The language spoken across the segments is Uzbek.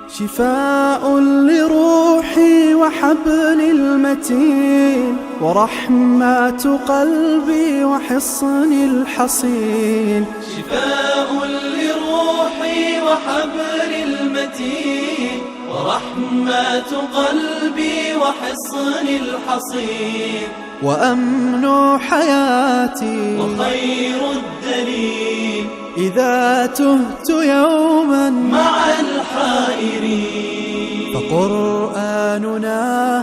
شفاء لروحي وحبل المتين ورحمة قلبي وحصن الحصين. شفاء لروحي وحبل المتين ورحمة قلبي وحصن الحصين. وأمن حياتي وخير الدليل إذا تهت يوما مع الحائرين. فقرآننا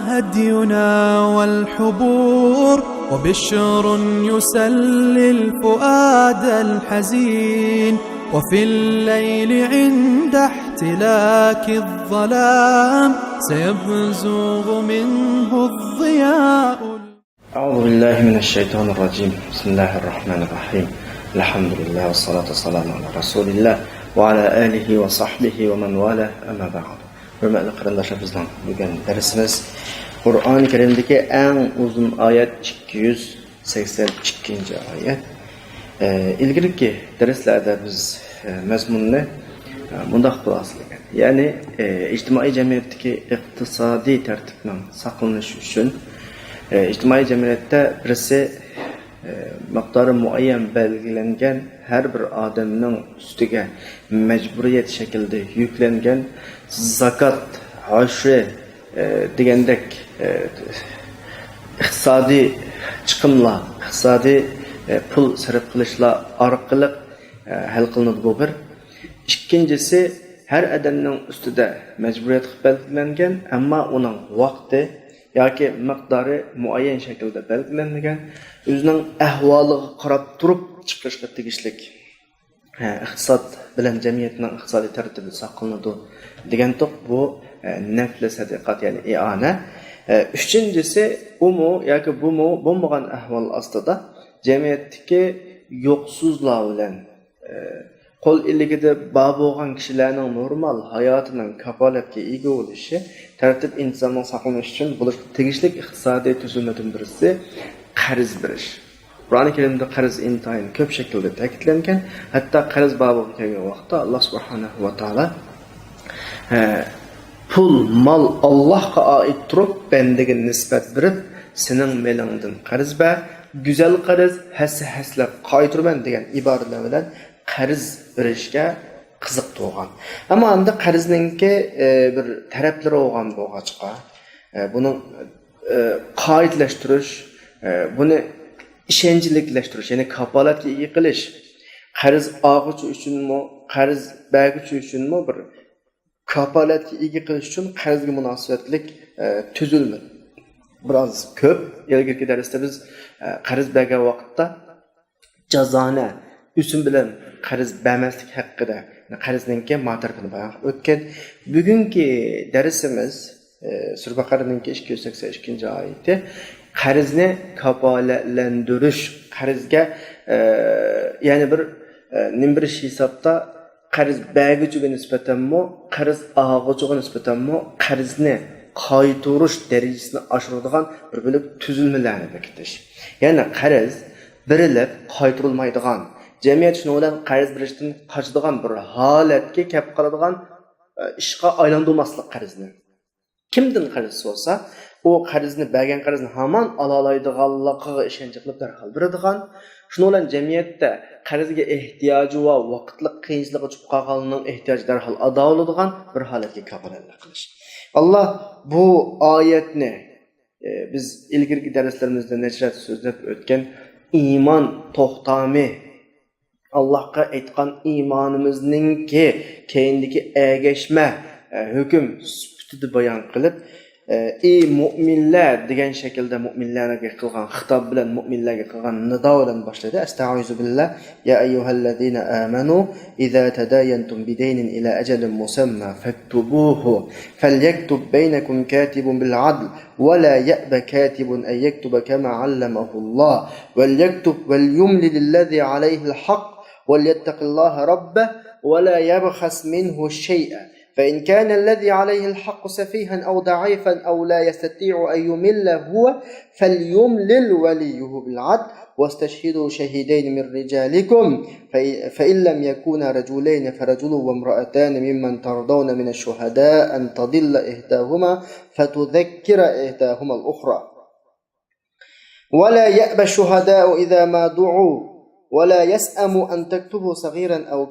هدينا والحبور وبشر يسلي الفؤاد الحزين. وفي الليل عند احتلاك الظلام سيبزغ منه الضياء. أعوذ بالله من الشيطان الرجيم. بسم الله الرحمن الرحيم. الحمد لله والصلاة والسلام على رسول الله وعلى آله وصحبه ومن والاه. أما بعد. Hürmetli kardeşler, bizden bugün dersimiz Kur'an-ı Kerim'deki en uzun ayet 282. ayet. İlgili derslerde biz mezmununu bundaq qılasılgan. Yani ictimai cemiyetteki iqtisadi tertibning saqlanishi uchun ictimai cemiyette birisi miqdori muayyan belgilangan har bir odamning ustiga majburiyat shaklida yuklangan zakat, ashri degandek iqtisodiy chiqimlar, iqtisodiy pul sarf qilishlar orqali hal qilinadi bu bir. Ikkinchisi, har odamning ustida majburiyat belgilangan, ammo uning vaqti yoki miqdori muayyan shaklda belgilanmagan, o'zining ahvoliga qarab turib chiqishga tegishlik iqtisod bilan jamiyatning iqtisodiy tartibi saqlanadi degantoq bu nafli sadiqat, ya'ni i'ona. Uchinchisi, umu yoki bumu bo'lmagan ahvol ostida jamiyatdagi yo'qsizlar bilan qo'l illigida bor bo'lgan kishilarning normal hayotining kafolatga ega bo'lishi, tartib insonning saqlanishi uchun bo'lish tegishli iqtisodiy tuzumlardan birisi qarz berish. Qur'oni Karimda qarz intayin ko'p shaklda ta'kidlangan. Hatto qarz bobi kelgan vaqtda Alloh subhanahu va taolo pul, mol Allohga oid turib, bandaga nisbat berib, sening melingdan qarz ber, go'zal qarz, haslab qaytirman degan iboralar bilan qarz berishga qiziq to'g'an. Ammo endi qarzningki bir taraflari bo'lgan bo'lg'achqa, buni qoidlashtirish, buni ishonchlilashtirish, ya'ni kafolatga ega qilish, qarz olg'uchi uchunmi, qarz berguchi uchunmi bir kafolatga ega qilish uchun qarzga munosabatlik tuzilma biroz ko'p. Ilgirki darsda biz qarz bergan vaqtda jazoni usul bilan qarz bermaslik haqida qarzningki ma'tarifini bayon o'tgan. Bugungi darsimiz Sura Baqaraning 282 oyati qarzni kafolatlantirish, qarzga ya'ni bir bir hisobda qarz berguchiga nisbatanmi, qarz olg'uchiga nisbatanmi qarzni qaytarish darajasini oshiradigan bir bo'lib tuzilmalarni bekitish. Ya'ni qarz berilib qaytarilmaydigan, jamiyat shuni bilan qarz berishdan qochadigan bir holatga kelib qoladigan ishga aylantirmaslik qarzni. Kimdan qarz olsa, o qarzni bergan qarzni hamon ololaydiganligiga ishonch qilib darhol beradigan, shuni bilan jamiyatda qarzga ehtiyoji va vaqtlik qiyinchilikqa tushib qolganning ehtiyoji darhol ado bo'ladigan bir holatga kafolatlik qilish. Alloh bu oyatni biz ilgirki darslarimizda nechrat so'zlab o'tgan iymon to'xtami, Allohga aytgan iymonimizning keyindagi ergashma hukm sifatida bayon qilib, ey mu'minlar degan shaklda mu'minlarga qilgan xitob bilan mu'minlarga qilgan nido bilan boshladi. Astag'izu billah. Ya ayyuhallazina amanu idza tadayantum bidaynin ila ajalin musamma faktubuhu falyaktub baynakum katibun bil adl wa la ya'ba katibun an yaktuba kama 'allamahu Allah wal yaktub wal yumli lillazi 'alayhi al haqq wal yattaqillaha rabbah wa la yabkhas minhu shay'an فإن كان الذي عليه الحق سفيها أو ضعيفا أو لا يستطيع أن يمل هو فليملل وليه بالعدل واستشهدوا شهيدين من رجالكم فإن لم يكونا رجلين فرجل وامرأتان ممن ترضون من الشهداء أن تضل إحداهما فتذكر إحداهما الأخرى ولا يأبى الشهداء إذا ما دعوا ولا يسأم أن تكتبوا صغيرا أو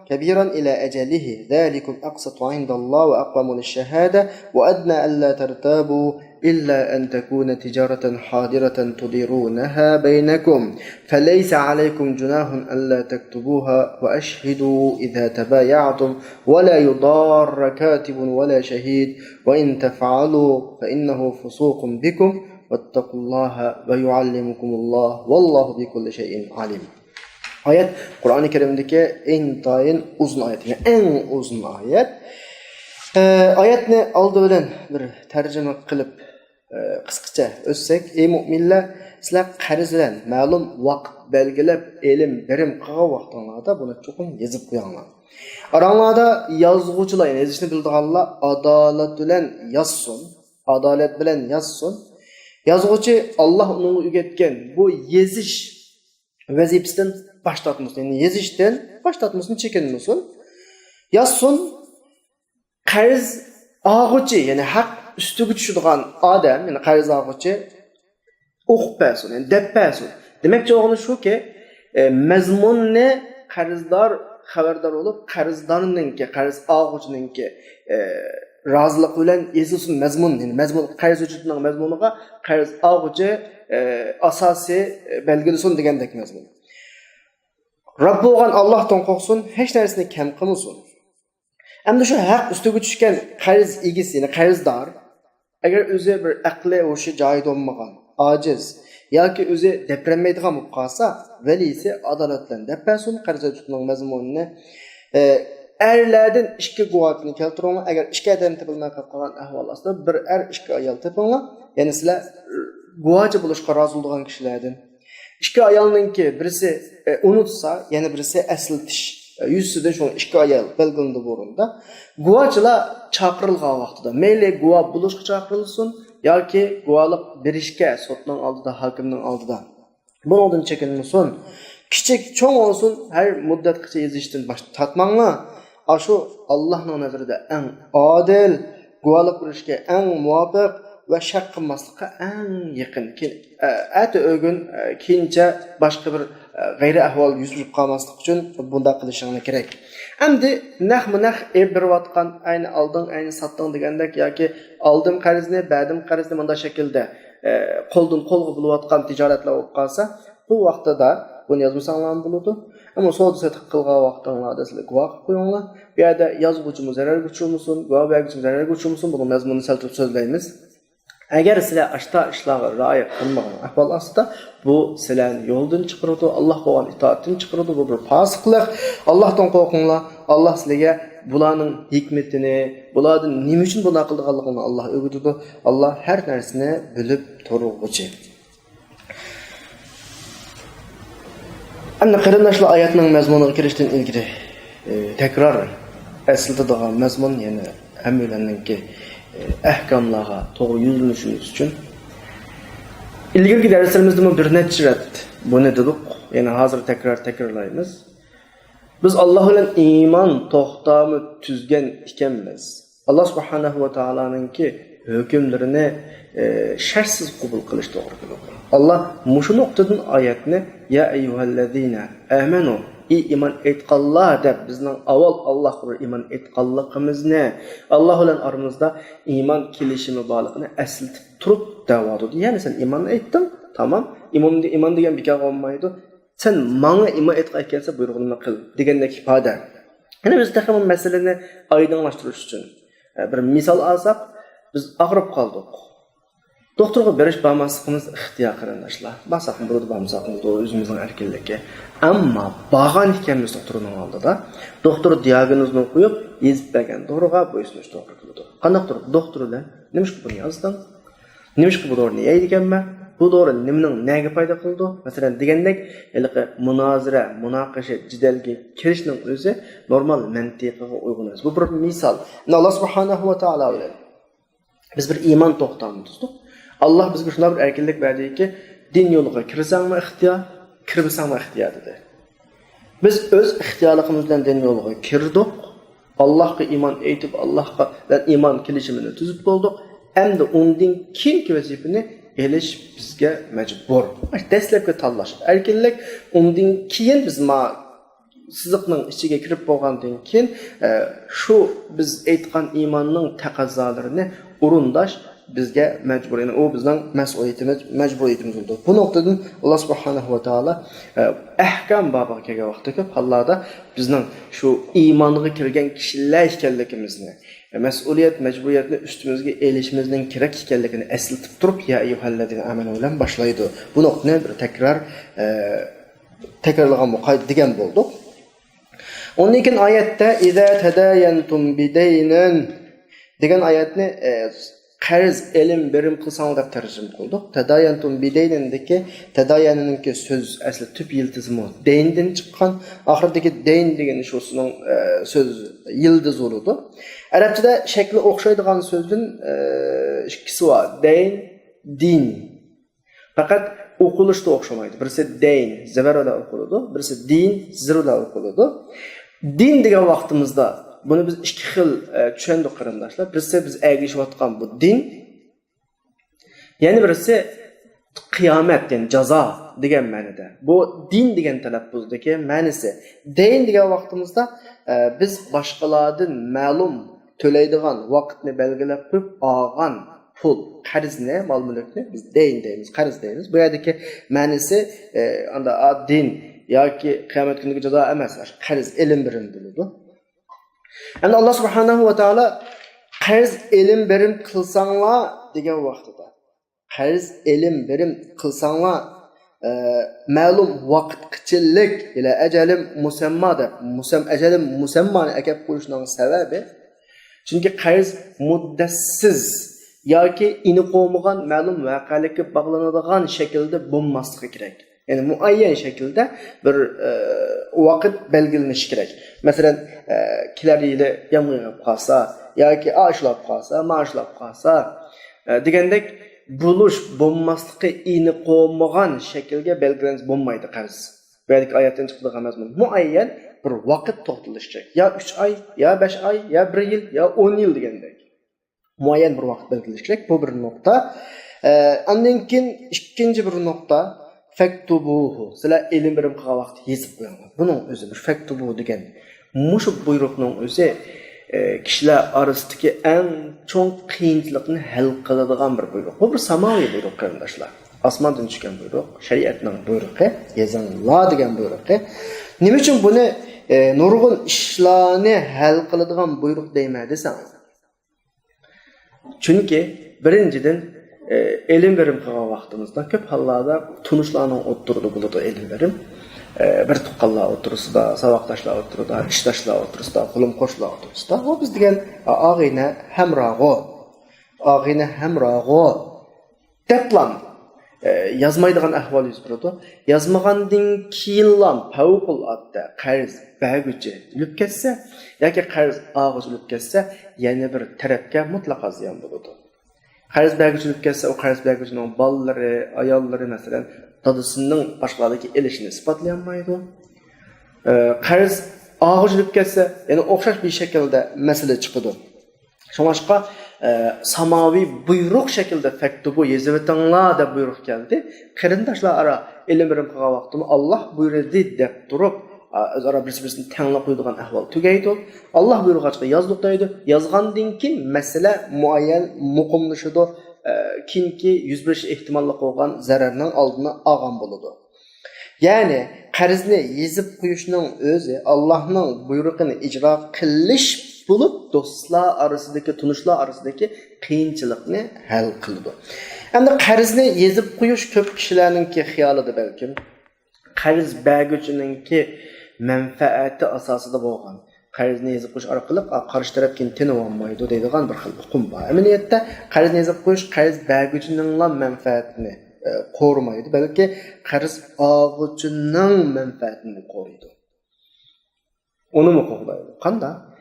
كبيرا إلى أجله ذلكم أقسط عند الله وأقوم للشهادة وأدنى ألا ترتابوا إلا أن تكون تجارة حاضرة تديرونها بينكم فليس عليكم جناح ألا تكتبوها وأشهدوا إذا تبايعتم ولا يضار كاتب ولا شهيد وإن تفعلوا فإنه فسوق بكم واتقوا الله ويعلمكم الله والله بكل شيء عليم. Ayet Kur'an-ı Kerim'deki intayın uzun ayet. Yani en uzun ayet. Ayetni oldi bilan bir tarjima qilib qisqacha o'tsek, ey mu'minlar, sizlar qarz bilan ma'lum vaqt belgilab ilm birim qilgan vaqtinglarda buni cho'qim yozib qo'yinglar. Oranglarda yozuvchilar, yani yozishni bildiganlar adolat bilan yozsin. Adolat bilan yozsin. Yazgıcı Allah onu üretken bu yeziş vazifesinden başlatmasın. Yani yezişten başlatmasını çekinmesin. Yazsın qarz ağıcı yani hak üstüge düşüdüğün adam yani qarz ağıcı uqpasun yani deppasun. Demek ki şu ki mezmunne qarzdar xabardar olup qarzdorninki qarz ağıcınınki razılık bilen yazılsın mezmun yani mezmun qarz ucutunun mezmunuga qarz ağıcı asası belgilisin degandek mezmun. Rabb olan Allah'tan korksun, hiç neresini kem kılmasın. Hem de şu hak üstüge düşken qarz egisi yani qarzdar eğer özü bir akli oşu cahid olmagan, aciz yoki o'zi deprenmeydigan bo'lib qolsa, velisi adolatdan deppasun qarz ucutunun mezmunini erlerden işki guvatını keltiringlar. Eğer işki adam topilmay qolgan ahvol ostida bir er işki ayol topinglar. Yani sizlar guvatchi bo'lishga rozi bo'lgan kishilardan. İşki ayolninki birisi unutsa, yana birisi eslitish yüzsüden şu işki ayol belgilindi o'rinda. Guvatchilar chaqirilgan vaqtida mayli guvat bo'lishga chaqirilsin yoki guvatlik berishga sotning oldida, hokimning oldida. Bundan chekinmasin. Kichik cho'ng olsun her muddatgacha yozishdan bosh tortmanglar. Aşu Allah'ın nazarında en adil, guvalık kuruşka en muvafiq ve şak qilmaslikqa en yakın. Ati ögün keyincha başka bir gayri ahval yuz berib qolmaslik uchun bunda qilishinglar kerak. Endi nahmunah berayotgan ayni alding, ayni satding degandek yoki oldim qarzni, berdim qarzni bunda shaklda qo'ldan qo'lga bo'layotgan tijoratlar bo'lib qolsa, bu vaqtda bunu yazmasanlar bo'ladi. Ama so'da satib qilgan vaqtinglarda sizlar guvoh qo'yinglar. Bu yerda yozuvchimiz zarar ko'rmoqsin, guvoh beruvchimiz zarar ko'rmoqsin, buni mazmunini saltib so'zlaymiz. Agar sizlar ashta ishlarga rioya qilmagan ahvol ostida bu sizlarni yo'ldan chiqaradi, Alloh qo'ygan itoatdan chiqaradi, bu bir fosiqlik. Allohdan qo'rqinglar. Alloh sizlarga bularning hikmetini, bularning nima uchun buni qilganligini Alloh o'rgatadi. Alloh har narsani bilib turuvchi. Anna qarindoshlar oyatning mazmuniga kirishdan ilgari takror aslida mazmun yani hammalarninki ahkomlarga to'g'ri yuzlanishimiz uchun ilgirgi darslarimizda bir necha rat buni dedik. Yani hozir takrorlaymiz. Biz Alloh bilan iymon to'xtami tuzgan ekanmiz. Alloh subhanahu va taoloninki hukmlarini shartsiz qabul qilish to'g'ri keladi. Allah mushu nuqtadan oyatni ya ayyuhallazina amanu iman etqallah deb bizning avval Allohga bir iman etqanligimizni, Alloh bilan aramizda iman kelishimi borligini aslatib turib da'vodir. Ya'ni sen iymonni aytding, tamam. Iman degan bekor olmaydi. Sen menga iman etgan ekansa buyrug'ini qil degandek ifoda. Yana biz taxmin masalani oydinlashtirish uchun bir misol olsak, biz og'rib qoldik. Doktorga berish barmasligimiz ixtiyor qarindoshlar. Basaqmi bo'ladi, barmasaqmi bo'ladi, o'zimizning erkinlikka. Ammo bag'an ekanmiz doktorning oldida, doktor diagnozni qo'yib, yezib bergan doriga bo'ysunish to'g'ri keladi. Qanday doktor bilan nima ish buni yozding? Nima ish bu dorini yeydiganman? Bu doğru nimaning nega foyda qildi? Masalan, degandek, munozara, munoqasha, jidalga kirishning o'zi normal mantiqiga uyg'un emas. Bu bir misol. Alloh subhanahu va taolo bilan biz bir iymon to'xtamimiz. Allah bizga shunday bir erkinlik berdiki, din yo'liga kirsangmi ixtiyor, kirmasangmi ixtiyor dedi. Biz o'z ixtiyorligimiz bilan din yo'liga kirdik. Allohga iymon aytib, Allohga iymon kelishimini tuzib bo'ldik. Endi undan keyingi vazifani elish bizga majbur. Dastlabki tanlash erkinlik, undan keyin biz siziqning ichiga kirib bo'lgandan keyin shu biz aytgan iymonning taqozzolarini o'rindash bizga majbur. Yani o bizden mas'uliyetimiz, mecburiyetimiz oldu. Bu noktadan Allah subhanahu wa ta'ala ahkam babıga kelgan vaqtda ko'p hollarda bizning shu iymonga kirgan kishilar ekanligimizni, mas'uliyat, mecburiyatni ustimizga elishimizning kerak ekanligini eslatib turib, ya ayyuhallazina amanu bilan boshlaydi. Bu nuqtani bir takrorlagan muqayd degan bo'ldik. Ondan keyin oyatda iza tadayantum bidaynin degan oyatni qarz elim berim qilsang deb tarjima qildik. Tadayantum bidaynindagi tadayanninki so'z asli tüp yıldızı deyndan chiqqan. Oxiridagi deyn degan shusining so'z yildiz bo'ladi. Arabchada shakli o'xshaydigan so'zdan ikkisi bor. Deyn, din. Faqat o'qilishda o'xshamaydi. Birisi deyn, zabarada o'qiladi, birisi din, zirda o'qiladi. Din degan vaqtimizda bunu biz iki xil tushundik qarindoshlar. Birisi biz ergashayotgan bu din. Yani birisi qiyomat, yani jazo degan ma'noda. Bu din degan talaffuzdagi ma'nosi. Din degan vaqtimizda biz boshqalardan ma'lum to'laydigan vaqtni belgilab qo'yib olgan pul, qarzni, mol-mulkni biz din deymiz, qarz deymiz. Bu yerdagi ma'nosi anda din yoki qiyomat kuniga jazo emas, qarz ilm birim bo'ladi. Endi Allah subhanahu wa ta'ala qarz elim berim qilsanglar degan vaqtida qarz elim berim qilsanglar ma'lum vaqtqichilik ila ajalim musamma deb ajalim musammani akab qo'yishning sababi chunki qarz muddatsiz yoki ini qo'ymagan ma'lum voqealikka bog'lanadigan shaklda bo'lmasligi kerak. Yani muayyen şekilde bir vakit belgileniş gerek. Mesela kileriyle yamğıp kalsa, ya ki ağaçlap kalsa, maaşlap kalsa, degandek buluş bulmaslığı ini qo'ymagan şekilde belgileniş bulmaydı qarz. Belki ayetten çıktığı mazmun. Muayyen bir vakit to'xtalishacak. Ya 3 ay, ya 5 ay, ya 1 yıl, ya 10 yıl degandek. Muayyen bir vakit belgileniş gerek. Bu bir nokta. Ondan keyin ikinci bir nokta faktubuhu. Sizlar ilm birim qilgan vaqt yezib qo'yinglar. Buning o'zi bir faktubu degan mushu buyruqning o'zi kishilar orasidagi eng cho'ng qiyinchilikni hal qiladigan bir buyruq. Bu bir samoviy buyruq qarindoshlar. Osmondan tushgan buyruq, shariatning buyruqi, yezinglar degan buyruqi. Nima uchun buni nurg'un ishlarni hal qiladigan buyruq deyman desangiz? Chunki birinchidan elim verim qilgan vaqtimizda ko'p hollarda tunishlarning o'ttirida bo'ladi elim verim. Bir tuqqanlar o'tirisida, saboqdoshlar o'tirida, ishdoshlar o'tirisida, qo'lim qo'shlar o'tirisida. Bu biz degan og'ina hamrog'o deplan yazmaydigan ahvol yuz beradi. Yazmagandan keyinlam favqulodda qarz berguchi o'lib ketsa yoki qarz og'iz o'lib ketsa, yana bir tarafga mutlaqo ziyon bo'ladi. Qarz berguchilik kelsa, o qarz berguchining bolalari, ayollari masalan, dadasining boshqalarga elishini isbotlayolmaydi. Qarz og'irlik kelsa, ya'ni o'xshash bir shaklda masala chiqadi. Shunga samoviy buyruq shaklda faktubu yezivetinglar deb buyruq keldi. Qarindoshlar ara ilm bilim qilgan vaqtimda Alloh buyurdi deb turib, o'zaro bir-birini tanlab qo'yadigan ahvol tugaydi. Alloh buyurg'achqa yozdik deydi. Yozgandan keyin masala muayyan muqimlashadi. Kinki yuz berish ehtimoli bo'lgan zararning oldini olgan bo'ladi. Ya'ni qarzni yezib qo'yishning o'zi Allohning buyrug'ini ijro qilish bo'lib, do'stlar orasidagi, tunishlar orasidagi qiyinchilikni hal qiladi. Endi qarzni yezib qo'yish ko'p kishilarningki xiyolida balkim qarz berguchininki manfaati asosida bo'lgan. Qarzni yezib qo'yish orqali qarshi tarafga tinib olmaydi deydigan bir xil hukm bor. Amaliyotda qarzni yezib qo'yish qarz berguchining manfaatini korumaydı. Belki qarz ağıcının menfaatini koruydu. Onu mu qoğlaydı? Qanda?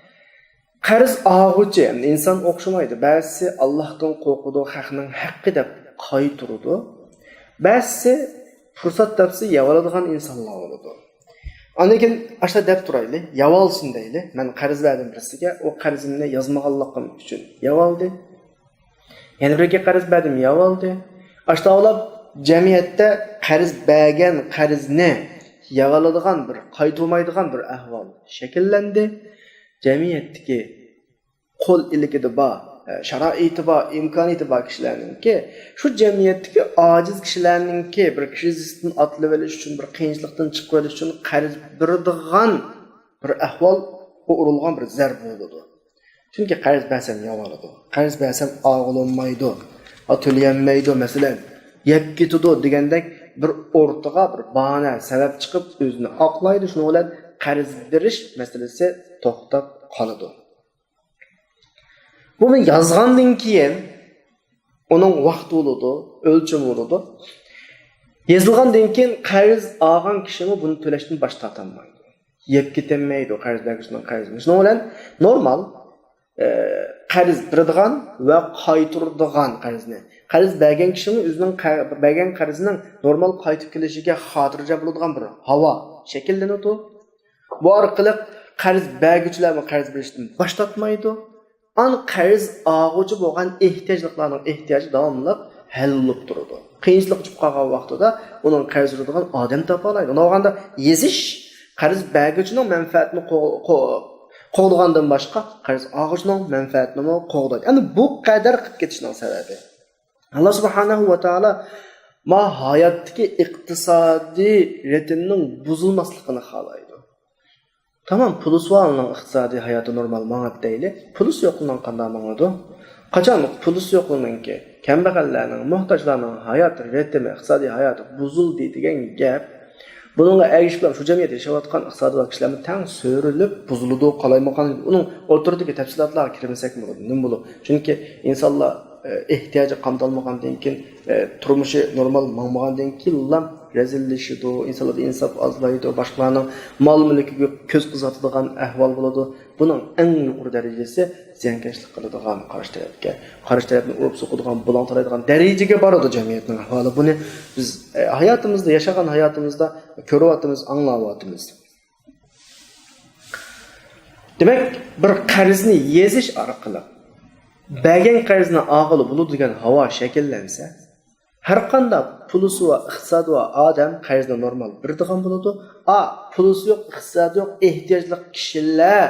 Qarz ağıcı, yani insan oqşamaydı. Bəzi Allah'tan qoğudu, haqның haqqı deb qaytırdı. Bəzi fırsat tapsa yavaladığan insanlar oldu. Anakin aşağı deb turaylı, yavalsın deyli. Men qarz verdim birisiga, o qarzimni yazmağanlığım üçün yavaldı. Yani birga qarz verdim, yavaldı. Aşağı olab cemiyette qarz bergen qarzni yavaladığan bir, qaytılmaydigan bir ahval şekillendi. Cemiyetteki kol ilikidi ba, şaraiti ba, imkaniyeti ba kişilerninki, şu cemiyetteki aciz kişilerninki bir krizisten atlıveliş için, bir kıyınçlıktan çıkıveliş için qarz berdiğan bir ahval urulgan bir zerb oldu. Çünkü qarz bersem yavaladı, qarz bersem ağlanmaydı, atölyenmeydi mesela, yep gitidu degandek bir ortaga bir bahane sebep çıkıp özünü aklaydı, şunu olan qarz berish meselesi to'xtab qoladi. Buni yozgandan keyin uning vaqti bo'ladi, o'lchami bo'ladi. Yozilgandan keyin qarz olgan kishimi buni to'lashdan bosh tortolmaydi. Yeb ketilmaydi qarz berishning qarzini. Shuni bilan normal qarz beradigan va qaytaradigan qarzni. Qarz bergan kishimi o'zining bergan qarzining normal qaytib kelishiga xotirjam bo'ladigan bir havo shakllanadi. Bu orqali qarz berguvchilarga qarz berishdan bosh tortmaydi. An qarz olg'uchi bo'lgan ehtiyojlarning ehtiyoji davomli hal bo'lib turadi. Qiyinchilik chiqib qolgan vaqtida uning qarz beradigan odam topa oladi. Uning yezish qarz berguvchining manfaatini qo'g'digandan boshqa qarz olg'uchining manfaatini qo'g'daydi. Ya'ni bu qadar qilib ketishning sababi Allah subhanahu va taolo ma hayotdagi iqtisodiy ritmning buzilmasligini xohlaydi. Tamam, pulus varlığının iqtisadi hayatı normal mağat deyli. Pulus yokluğundan qanday mağadı? Qaçanlık pulus yokluğundan ki, kembeğallerinin, muhtaçlarının hayatı, ritmi, iqtisadi hayatı buzul deydigen gap. Bununla erişkiler, şu cemiyeti yaşavatkan iqtisadi kişilerin ten sörülüp, buzuludu, qalaymakan, onun ortadaki tefsilatlar kirmesek mi olur? Ne bulu? Çünkü insanlar ihtiyacı qamdalmagandan keyin turmushi normal mağmagandan keyin ular rezilleşidi, insanlar insaf azlaydi, boshqalarning mol mulkiga ko'z qizatadigan ahvol bo'ladi. Buning eng yuqori darajasi ziyonkashlik qiladigan qarish tarafni urib so'qadigan, bulantiradigan darajaga boradi jamiyatning ahvoli. Buni biz hayotimizda, yashagan hayotimizda ko'ryapmiz, anglayapmiz. Demak, bir qarzni yezish orqali bergan qarzni og'ili bo'ladi degan havo shakllansa, har qanday pulusi va iqtisodi va odam qarzni normal beradigan bo'ladi. Pulusi yo'q, iqtisodi yo'q, ehtiyojli kishilar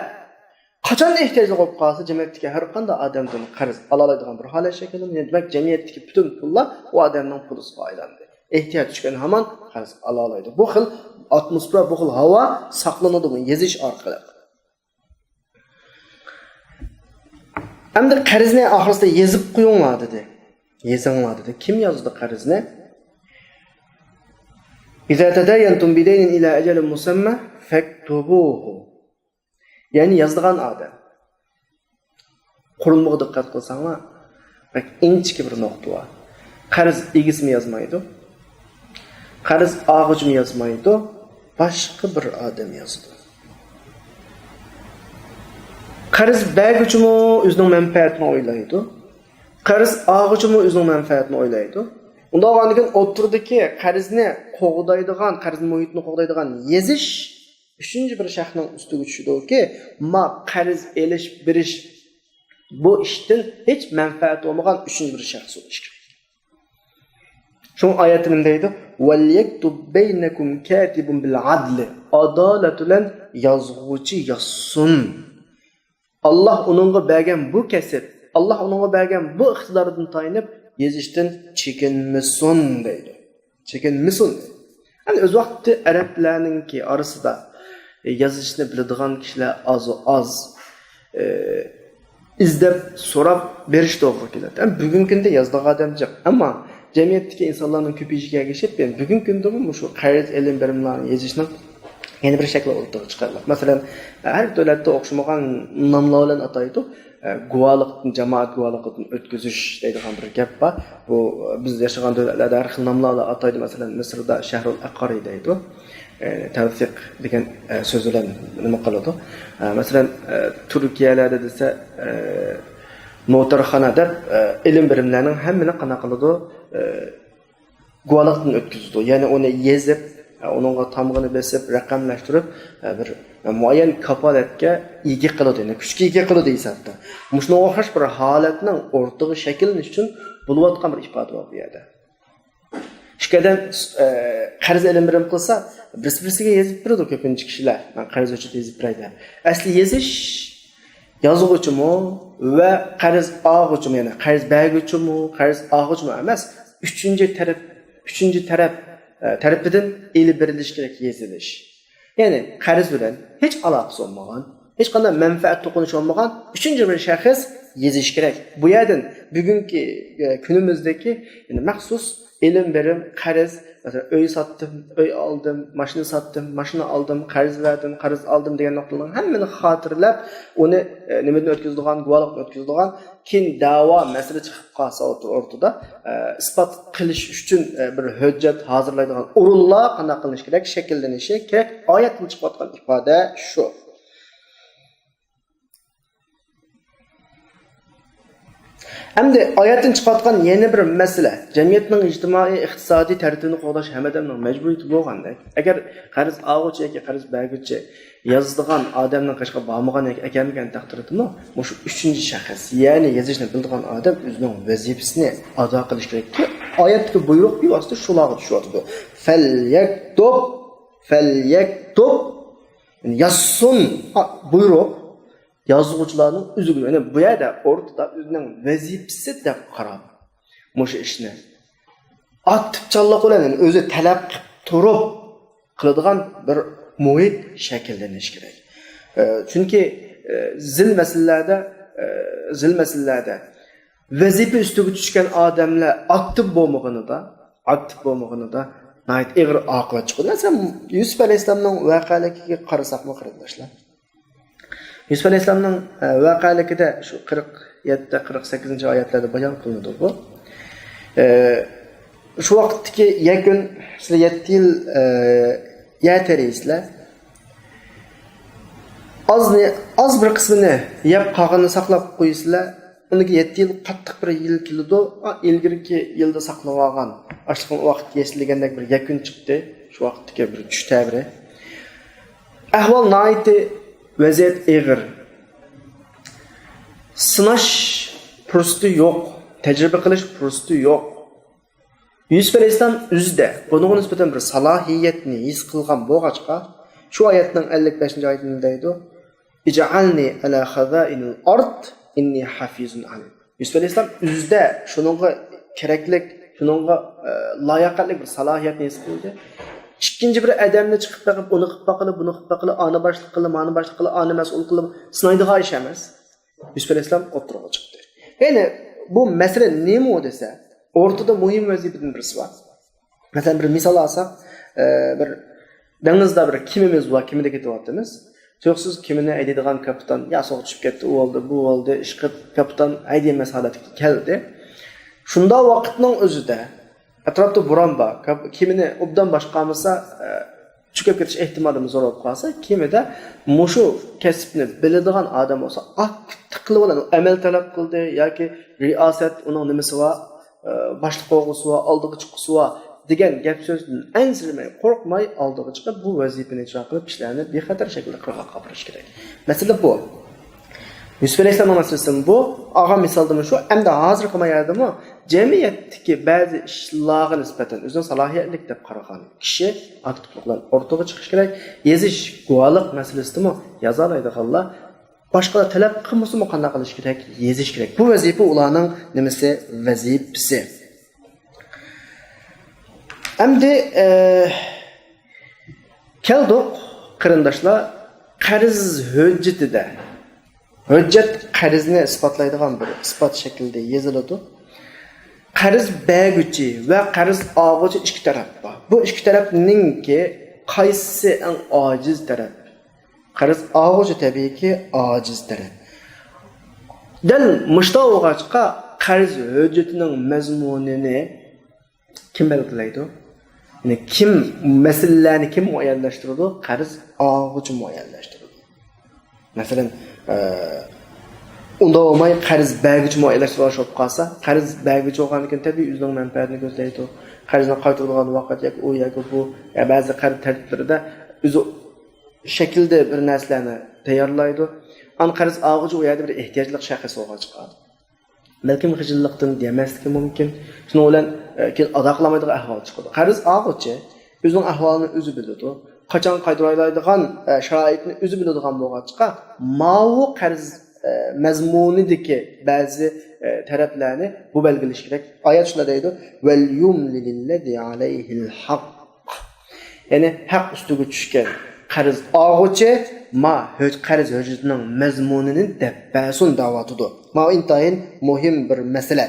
qachon ehtiyojli bo'lib qolsa, jamiyatdagi har qanday odamdan qarz ola oladigan bir holat shakllanadi. Demak, jamiyatdagi butun pullar u odamning pulusiga aylandi. Ehtiyoj tushgan hamon qarz ola oladi. Bu xil atmosfera, bu xil havo saqlanadi bu yezish orqali. Endi qarzni oxirida yezib qo'yinglar dedi. Yezinglar dedi. Kim yozdi qarzni? İza tadayantum bidaynin ila ajalin musamma faktubuhu. Yani yazdigan odam. Qurilmaga diqqat qilsanglar, bak inchki bir nuqta bor. Qarz egisini yozmaydi. Qarz og'uchini yozmaydi. Boshqa bir odam yozdi. Qarz berguvchimi o'zining manfaatini o'ylaydi. Qarz olg'uchimi o'zining manfaatini o'ylaydi. Unda olgandan o'tirdiki qarzni qo'g'daydigan, qarz muhitini qo'g'daydigan yezish uchinchi bir shaxsning ustiga tushidiki, ma qarz elish, berish bu ishdan hech manfaat olmagan uchinchi bir shaxs bo'lish kerak. Shu oyatda nima deydi? Val yaktub baynakum katibun bil adl. Adolat bilan yozuvchi yozsin. Allah onunğa bergen bu kesip, Allah onunğa bergen bu iqtidordan tayinib yezishdan chekinmasin deydi. Chekinmasin. Yani öz vaqtda arablarninki orasida yozishni biladigan kishilar az izlab so'rab berish to'g'ri keladi. Yani bugungi kunda yozdigan odam yo'q. Ammo jamiyatdagi insonlarning ko'payishiga ergashib, bugungi kunda bu shu qarz elim berimlarni yezishning yeni bir şekilde ortaya çıkarılır. Mesela her devlette okşamagan namlarla ataydı. Guvalıqdan, cemaat guvalıqdan ötküzüş deydigan bir gap var. Bu biz yaşagan devletlerde her xil namlarla ataydı. Mesela Mısır'da Şehrul Aqari deydi. Tevfik degan söz bilan nima qiladi. Masalan, Turkiyalerde desa notarxona deb ilm birimlarining hammani qana qiladi, guvalıqdan ötküzdi. Yani onu yezib, onunğa tamğını besib, raqamlashtirib bir muayyan kapolatga ega qiladi, yani kuchga ega qiladi hisobda. Mushunga o'xshash bir holatning o'rtog'i shakllanish uchun bo'layotgan bir ifoda bor bu yerda. Ishkadan qarz ilm birim qilsa, birisiga yezib turadi ko'pincha kishilar. Men qarz uchun yezib turayman. Asli yezish yozuvchimi va qarz oluvchimi, ya'ni qarz beruvchimi, qarz oluvchimi emas, uchinchi taraf tarafidan elib berilish kerak yezilish. Ya'ni qarz bilan hech aloqasi bo'lmagan, hech qanday manfaat to'qinishi olmagan uchinchi bir shaxs yezish kerak. Bu yerdan bugungi kunimizdagi ya'ni maxsus ilm berim, qarz, mesela öy sattım, öy aldım, maşını sattım, maşını aldım, qarz verdim, qarz aldım degan nuqtalarni hammani xotirlab, uni nimadan o'tkazilgan, guvohlik o'tkazilgan, keyin da'vo masala chiqib qolsa o'rtada isbot qilish uchun bir hujjat hozirlaydigan o'rinlar qanday qilinish kerak, shakllanishi kerak. Oyatdan chiqayotgan ifoda shu. Hamda oyatdan chiqayotgan yana bir masala, jamiyatning ijtimoiy, iqtisodiy tartibini qo'llash hammadan majburiyati bo'lgandek. Agar qarz oluvchi yoki qarz beruvchi yozadigan odamning qashqa bormagan yoki ekanmigan taqdirdami, shu uchinchi shaxs, ya'ni yozishni biladigan odam o'zining vazifasini ado qilish kerakki, oyatdagi buyruq bevosita shularga tushyapti. Falyaktub yazsun buyruq yazuvchilarning o'ziga, ya'ni bu yerda o'rtada o'zining vazifasi deb qarab, o'sha ishni aktivchanlik bilan o'zi talab qilib turib qiladigan bir muhit shakllanishi kerak. Chunki zil masalalarda vazifa ustiga tushgan odamlar aktiv bo'lmaganida nayt ig'ir oqibat chiqadi. Masalan, Yusuf alayhisolamning voqealigiga qarasaqmi, qarindoshlar. Yusuf alayhisolamning voqealigida shu 47-48 oyatlarda bayon qilinadi bu. Shu vaqtdagi yakun sizlar 7 yil yatarisizlar. Az bir qismini yeb qolganini saqlab qo'ysizlar. Unga 7 yil qattiq bir yil keldi. Ilgirki yilda saqlab olgan ochliqning vaqt yesilgandek bir yakun chiqdi. Shu vaqtdagi bir tush tabiri. Ahvol nayti vaziyat ig'ir. Sınash fursati yo'q, tajriba qilish fursati yo'q. Yusuf alayhisolam o'zida bunga nisbatan bir salohiyatni his qilgan bo'lg'achqa, shu oyatning 55-oyatida deydi: "Ij'alni ala khaza'inil ard inni hafizun alim." Yusuf alayhisolam o'zida shuningga keraklik, shuningga loyiqli bir salohiyatni his qildi. İkinci bir adamni chiqib baqib, uni qilib baqilib, buni qilib baqilib, ani boshliq qilib, mani boshliq qilib, ani mas'ul qilib, sinaydigan ish emas. Yusuf alayhisolam o'tirib chiqdi. Ya'ni bu masala nima desa, o'rtada muhim vazifadan birisi bor. Masalan, bir misol olsak, bir dengizda bir kimimiz bor, kimida ketyapmiz. So'qsiz kimini aytadigan kapitan, ya so'q tushib ketdi, u oldi, bu oldi, ish qilib kapitan aytmas holatga keldi. Shunda vaqtning o'zida atrofda bo'ron bor. Kimini obdan boshqa olmasa, chiqib ketish ehtimolimiz zo'r bo'lib qolsa, kimida mushu kasbni biladigan odam bo'lsa, qilib oladi, amal talab qildi yoki riyosat uning nimasi va boshliq bo'lg'usi va oldiga chiqqusi va degan gap so'zdan ansirmay, qo'rqmay oldiga chiqib bu vazifani ijro qilib ishlarni bexatar shaklda qilib qopirish kerak. Masala bu. Yusuf alayhisolamning masalasi bu. Og'a misolda shu, hamda hozir qilmayadimi? Jamiyatdagi ba'zi ishlarga nisbatan o'zining salohiyatlik deb qaragan kishi aktiv bilan o'rtaga chiqish kerak. Yezish, guvohlik masalasimi? Yoza oladiganlar boshqalar talab qilmasa qanday qilish kerak? Yezish kerak. Bu vazifa ularning nimasi? Vazifasi. Endi keldik qarindoshlar, qarz hujjatida. Hujjat qarzni isbotlaydigan bir isbot shaklida yoziladi. Qarz beruvchi va qarz oluvchi ikki taraf bor. Bu ikki tarafningki qaysi eng ojiz taraf? Qarz og'uchi tabiiyki ojiz taraf. Dal mushtovoqachqa qarz hujjatining mazmunini kim belgilaydi? Yani kim meselelerni kim muayyanlaştırdı? Qarz og'uchi muayyanlaştırdı. Masalan, unda olmay qarz berguvchi muayyanlaştırılmış olib qolsa, qarz berguvchi bo'lgandan tabiiy o'zining manfaatini ko'zlaydi. Qarzni qaytaradigan vaqt yoki u yoki bu ba'zi qarz tartiblarida o'zi shaklda bir narsalarni tayyorlaydi. An qarz og'uchi u yerda bir ehtiyojli shaxs bo'lgan chiqadi. Balkim xijillikdan demaslik mumkin. Shuning bilan keyin ado qilmaydigan ahvol chiqadi. Qarz og'uchi o'zining ahvolini o'zi biladi. Qachon qaytaraydigan sharoitni o'zi biladigan bo'lgancha, ma'vu qarz mazmunidagi ba'zi taraflarni bu belgilash kerak. Oyat shunda deydi: "Vel yumlillazi alayhil haqq." Ya'ni haq ustiga tushgan qarz og'uchi qarz hujjatining mazmunini debbasun da'vatidir. Ma intayin muhim bir masala.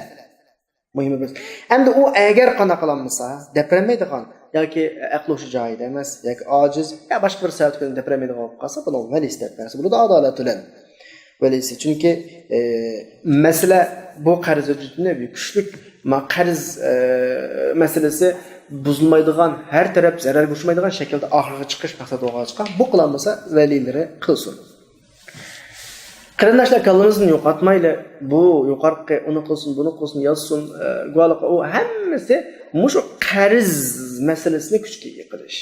Endi u agar qana qilinmasa, depremaydigan yoki aqli o'sha joyida emas, yoki ojiz, ya boshqa bir sababdan depremaydigan bo'lib qolsa, buni valis deb bersa, bu adolat bilan. Valisi chunki masala bu qarz hujjatini kuchli qarz masalasi buzulmaydigan, her taraf zarar görüşmeydigan şekilde ahırga çıkış maqsad olgan çıkan. Bu kılanmasa velileri kılsın. Qarindoshlar kalımızın yo'qotmayli, bu yuqorqi uni qilsin, buni qilsin, yozsin, guvohlik u hammasi mushu qarz masalasini kuchga ega qilish.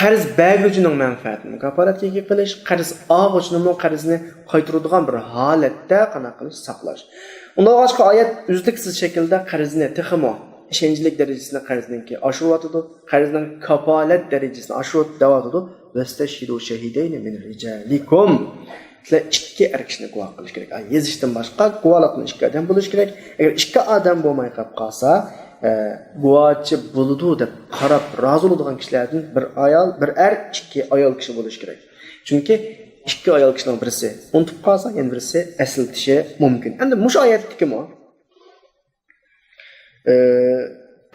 Qarz berguvchining manfaatini kafolatga ega qilish, qarz olg'uchining qarzni qaytaradigan bir holatda qanaqa qilish saqlash. Undan boshqa oyat uzluksiz shaklda qarzni texmo işencilik derecesine qarzniki aşırıvatıdı, qarzning kapolat derecesini aşırıvat davatıdı. Vestashhidu shahidayni min rijalikum. Sizlar ikki erkishni guvoh qilish kerak. Yezishdan boshqa guvohlikni ikki odam bo'lish kerak. Agar ikki odam bo'lmay qolsa, guvohchi bo'ladi deb qarab rozi bo'ladigan kishilardan bir ayol, bir ikki ayol kishi bo'lish kerak. Chunki ikki ayol kishining birisi unutib qolsa, yana birisi eslatishi mumkin. Endi mush oyatdiki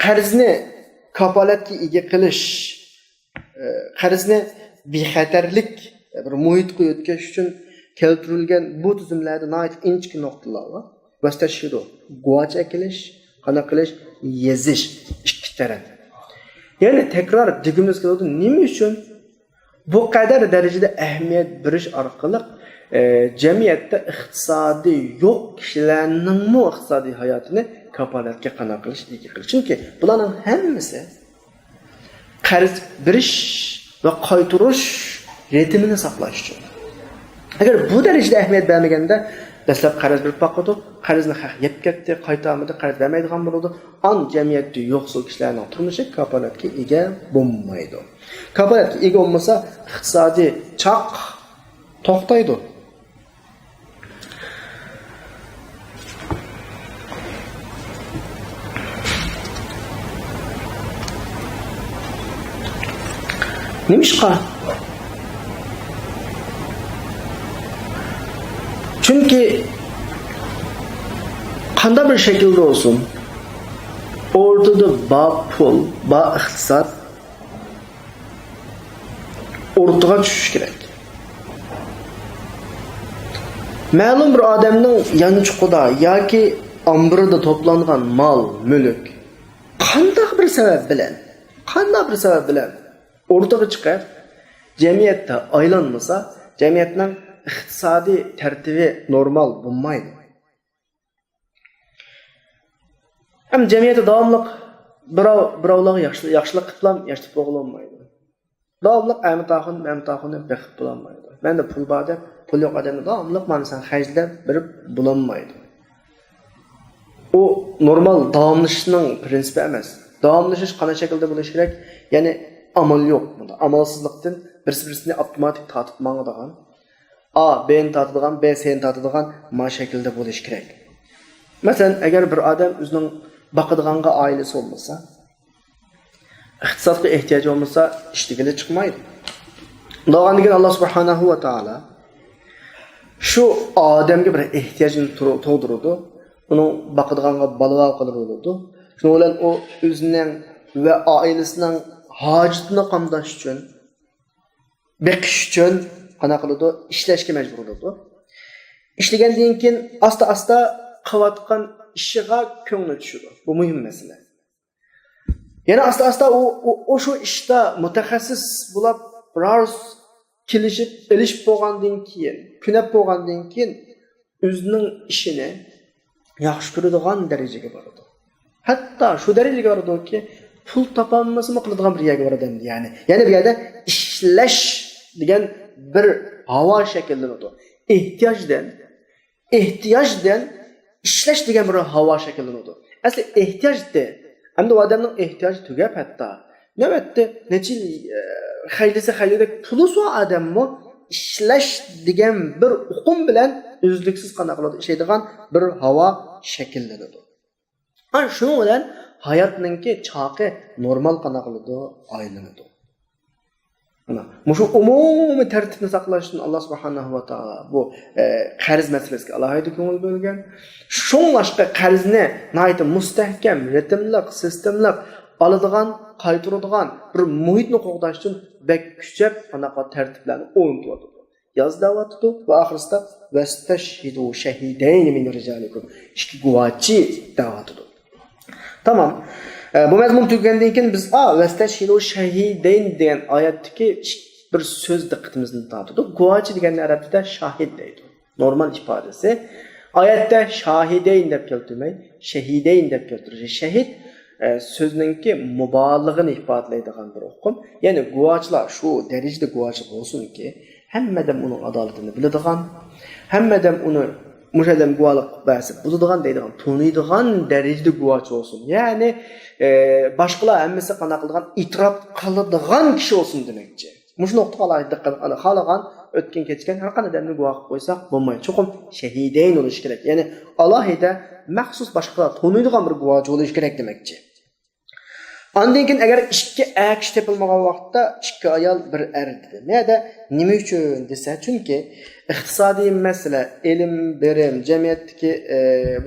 qarzni kapolatga ega qilish, qarzni bexatarlik bir muhitga o'tkazish uchun keltirilgan bu tizimlarda nihoyat inchki nuqtalar bor. Vastashhidu guvohchi qilish, qana qilish, yezish ikki taraf. Ya'ni takror digimiz keladi, nima uchun bu qadar darajada ahamiyat berish orqali jamiyatda iqtisodiy yo'q kishilarning iqtisodiy hayotini kapolatga qana qilish, ega qilish. Chunki bularning hammasi qarz berish va qaytarish ritmini saqlash uchun. Agar bu darajada ahamiyat bermaganda, dastlab qarz berib boqadi, qarzni yeb ketdi, qaytarmadi, qarz bermaydigan bo'ladi, an jamiyatda yo'qsul kishilarning turmushi kapolatga ega bo'lmaydi. Kapolatga ega bo'lmasa, iqtisodiy choq to'xtaydi. Nimishqa? Çünkü qanday bir şekilde olsun, ortada pul, iqtisod ortaga tushish kerak. Ma'lum bir odamning yanchiqida yoki omburida to'plangan mol, mulk qanday bir sabab bilan ortaga chiqib, jamiyatda aylanmasa, jamiyatning iqtisodiy tartibi normal bo'lmaydi. Ham jamiyatda davomli birovlarga yaxshilik qilib yashab bo'lmaydi. Davomli amtaxonni beqib bo'lmaydi. Menda pul bor deb, pul yo'q odamni davomli mana sen xajlab berib bo'lmaydi. O normal davomlashishning prinsipi emas. Davomlashish qanday shaklda bo'lishi kerak? Ya'ni amal yo'q bunda. Amalsizlikdan birisi-birisini avtomatik tatib mangadigan, A B'ni tatadigan, B S'ni tatadigan ma shaklda bo'lishi kerak. Masalan, agar bir odam o'zining baqadiganga oilasi bo'lmasa, iqtisodga ehtiyoji bo'lmasa, ishtigili chiqmaydi. Undan keyin Alloh subhanahu va taolo shu odamga bir ehtiyojini to'ldiradi, uni baqadiganga balo qilib bo'ladi. Shuning bilan u o'zining va oilasining hojatini qamdash uchun, beqish uchun qana qiladi, ishlashga majbur bo'ladi. İşlegandan keyin asta-asta qilayotgan ishiga ko'ngli tushadi. Bu muhim masala. Yana asta-asta o shu ishda mutaxassis bo'lib, biroz kelishib, ilishib bo'lgandan keyin, kunab bo'lgandan keyin o'zining ishini yaxshi ko'radigan darajaga boradi. Hatto shu darajaga boradiki, pul topolmasmi qiladigan bir yerga boradi endi, ya'ni bu yerda ishlash degan bir havo shakllanadi. Ehtiyojdan ishlash degan bir havo shakllanadi. Asli ehtiyojda, hamda odamning ehtiyoji tugab hatto. Navbatda necha xaylida puli so odammi ishlash degan bir uqum bilan uzluksiz qana qiladi, ishlaydigan bir havo shakllanadi. Ana shuning bilan hayotningki chaqi normal qana qiladi, aylanadi. Mushu umumiy tartibni saqlash uchun Alloh subhanahu va taolo bu qarz masalasiga alohida ko'ngil bo'lgan. Shunlashqa qarzni nayt mustahkam, ritimli, sistemli oladigan, qaytaradigan bir muhitni qo'g'dash uchun bek kuchab anaqa tartiblarni o'rnatyapti. Yozdavatdi va oxirida vastashhidu shahidayn min rijalikum. Ikki guvochi davatdi. Tamam. Bu mazmun tugagandan keyin biz vastashhidu shahidayn degan oyatdagi bir so'z diqqatimizni tortdi. Guvochi deganni arab tilida shahid deydi. Normal ifodasi. Oyatda shahidayn deb keltirmay, shahidayn deb keltirish. Shahid sözününki mubalığını ifadelaydigan bir oqum. Yani guvochilar shu darajada guvochi bo'lsin ki, hammadan uning adolatini biladigan, hammadan uni mushadam guvohlik berib bo'ladigan deydigan, tuniydigan darajada guvochi bo'lsin. Ya'ni boshqalar hammasi qanaqa qilgan itrof qiladigan kishi bo'lsin demakchi. Mush nuqtaga alohida xalagan o'tgan kechgan har qanday damni guvoh qo'ysak bo'lmaydi. Cho'qim shahidayn bo'lish kerak. Ya'ni alohida maxsus boshqalar tuniydigan bir guvochi bo'lish kerak demakchi. Ondan keyin agar ikki kishi topilmagan vaqtda ikki ayol bir er dedi. Neda? Nima uchun desa, chunki iqtisodiy masala, ilm, bilim, jamiyatdagi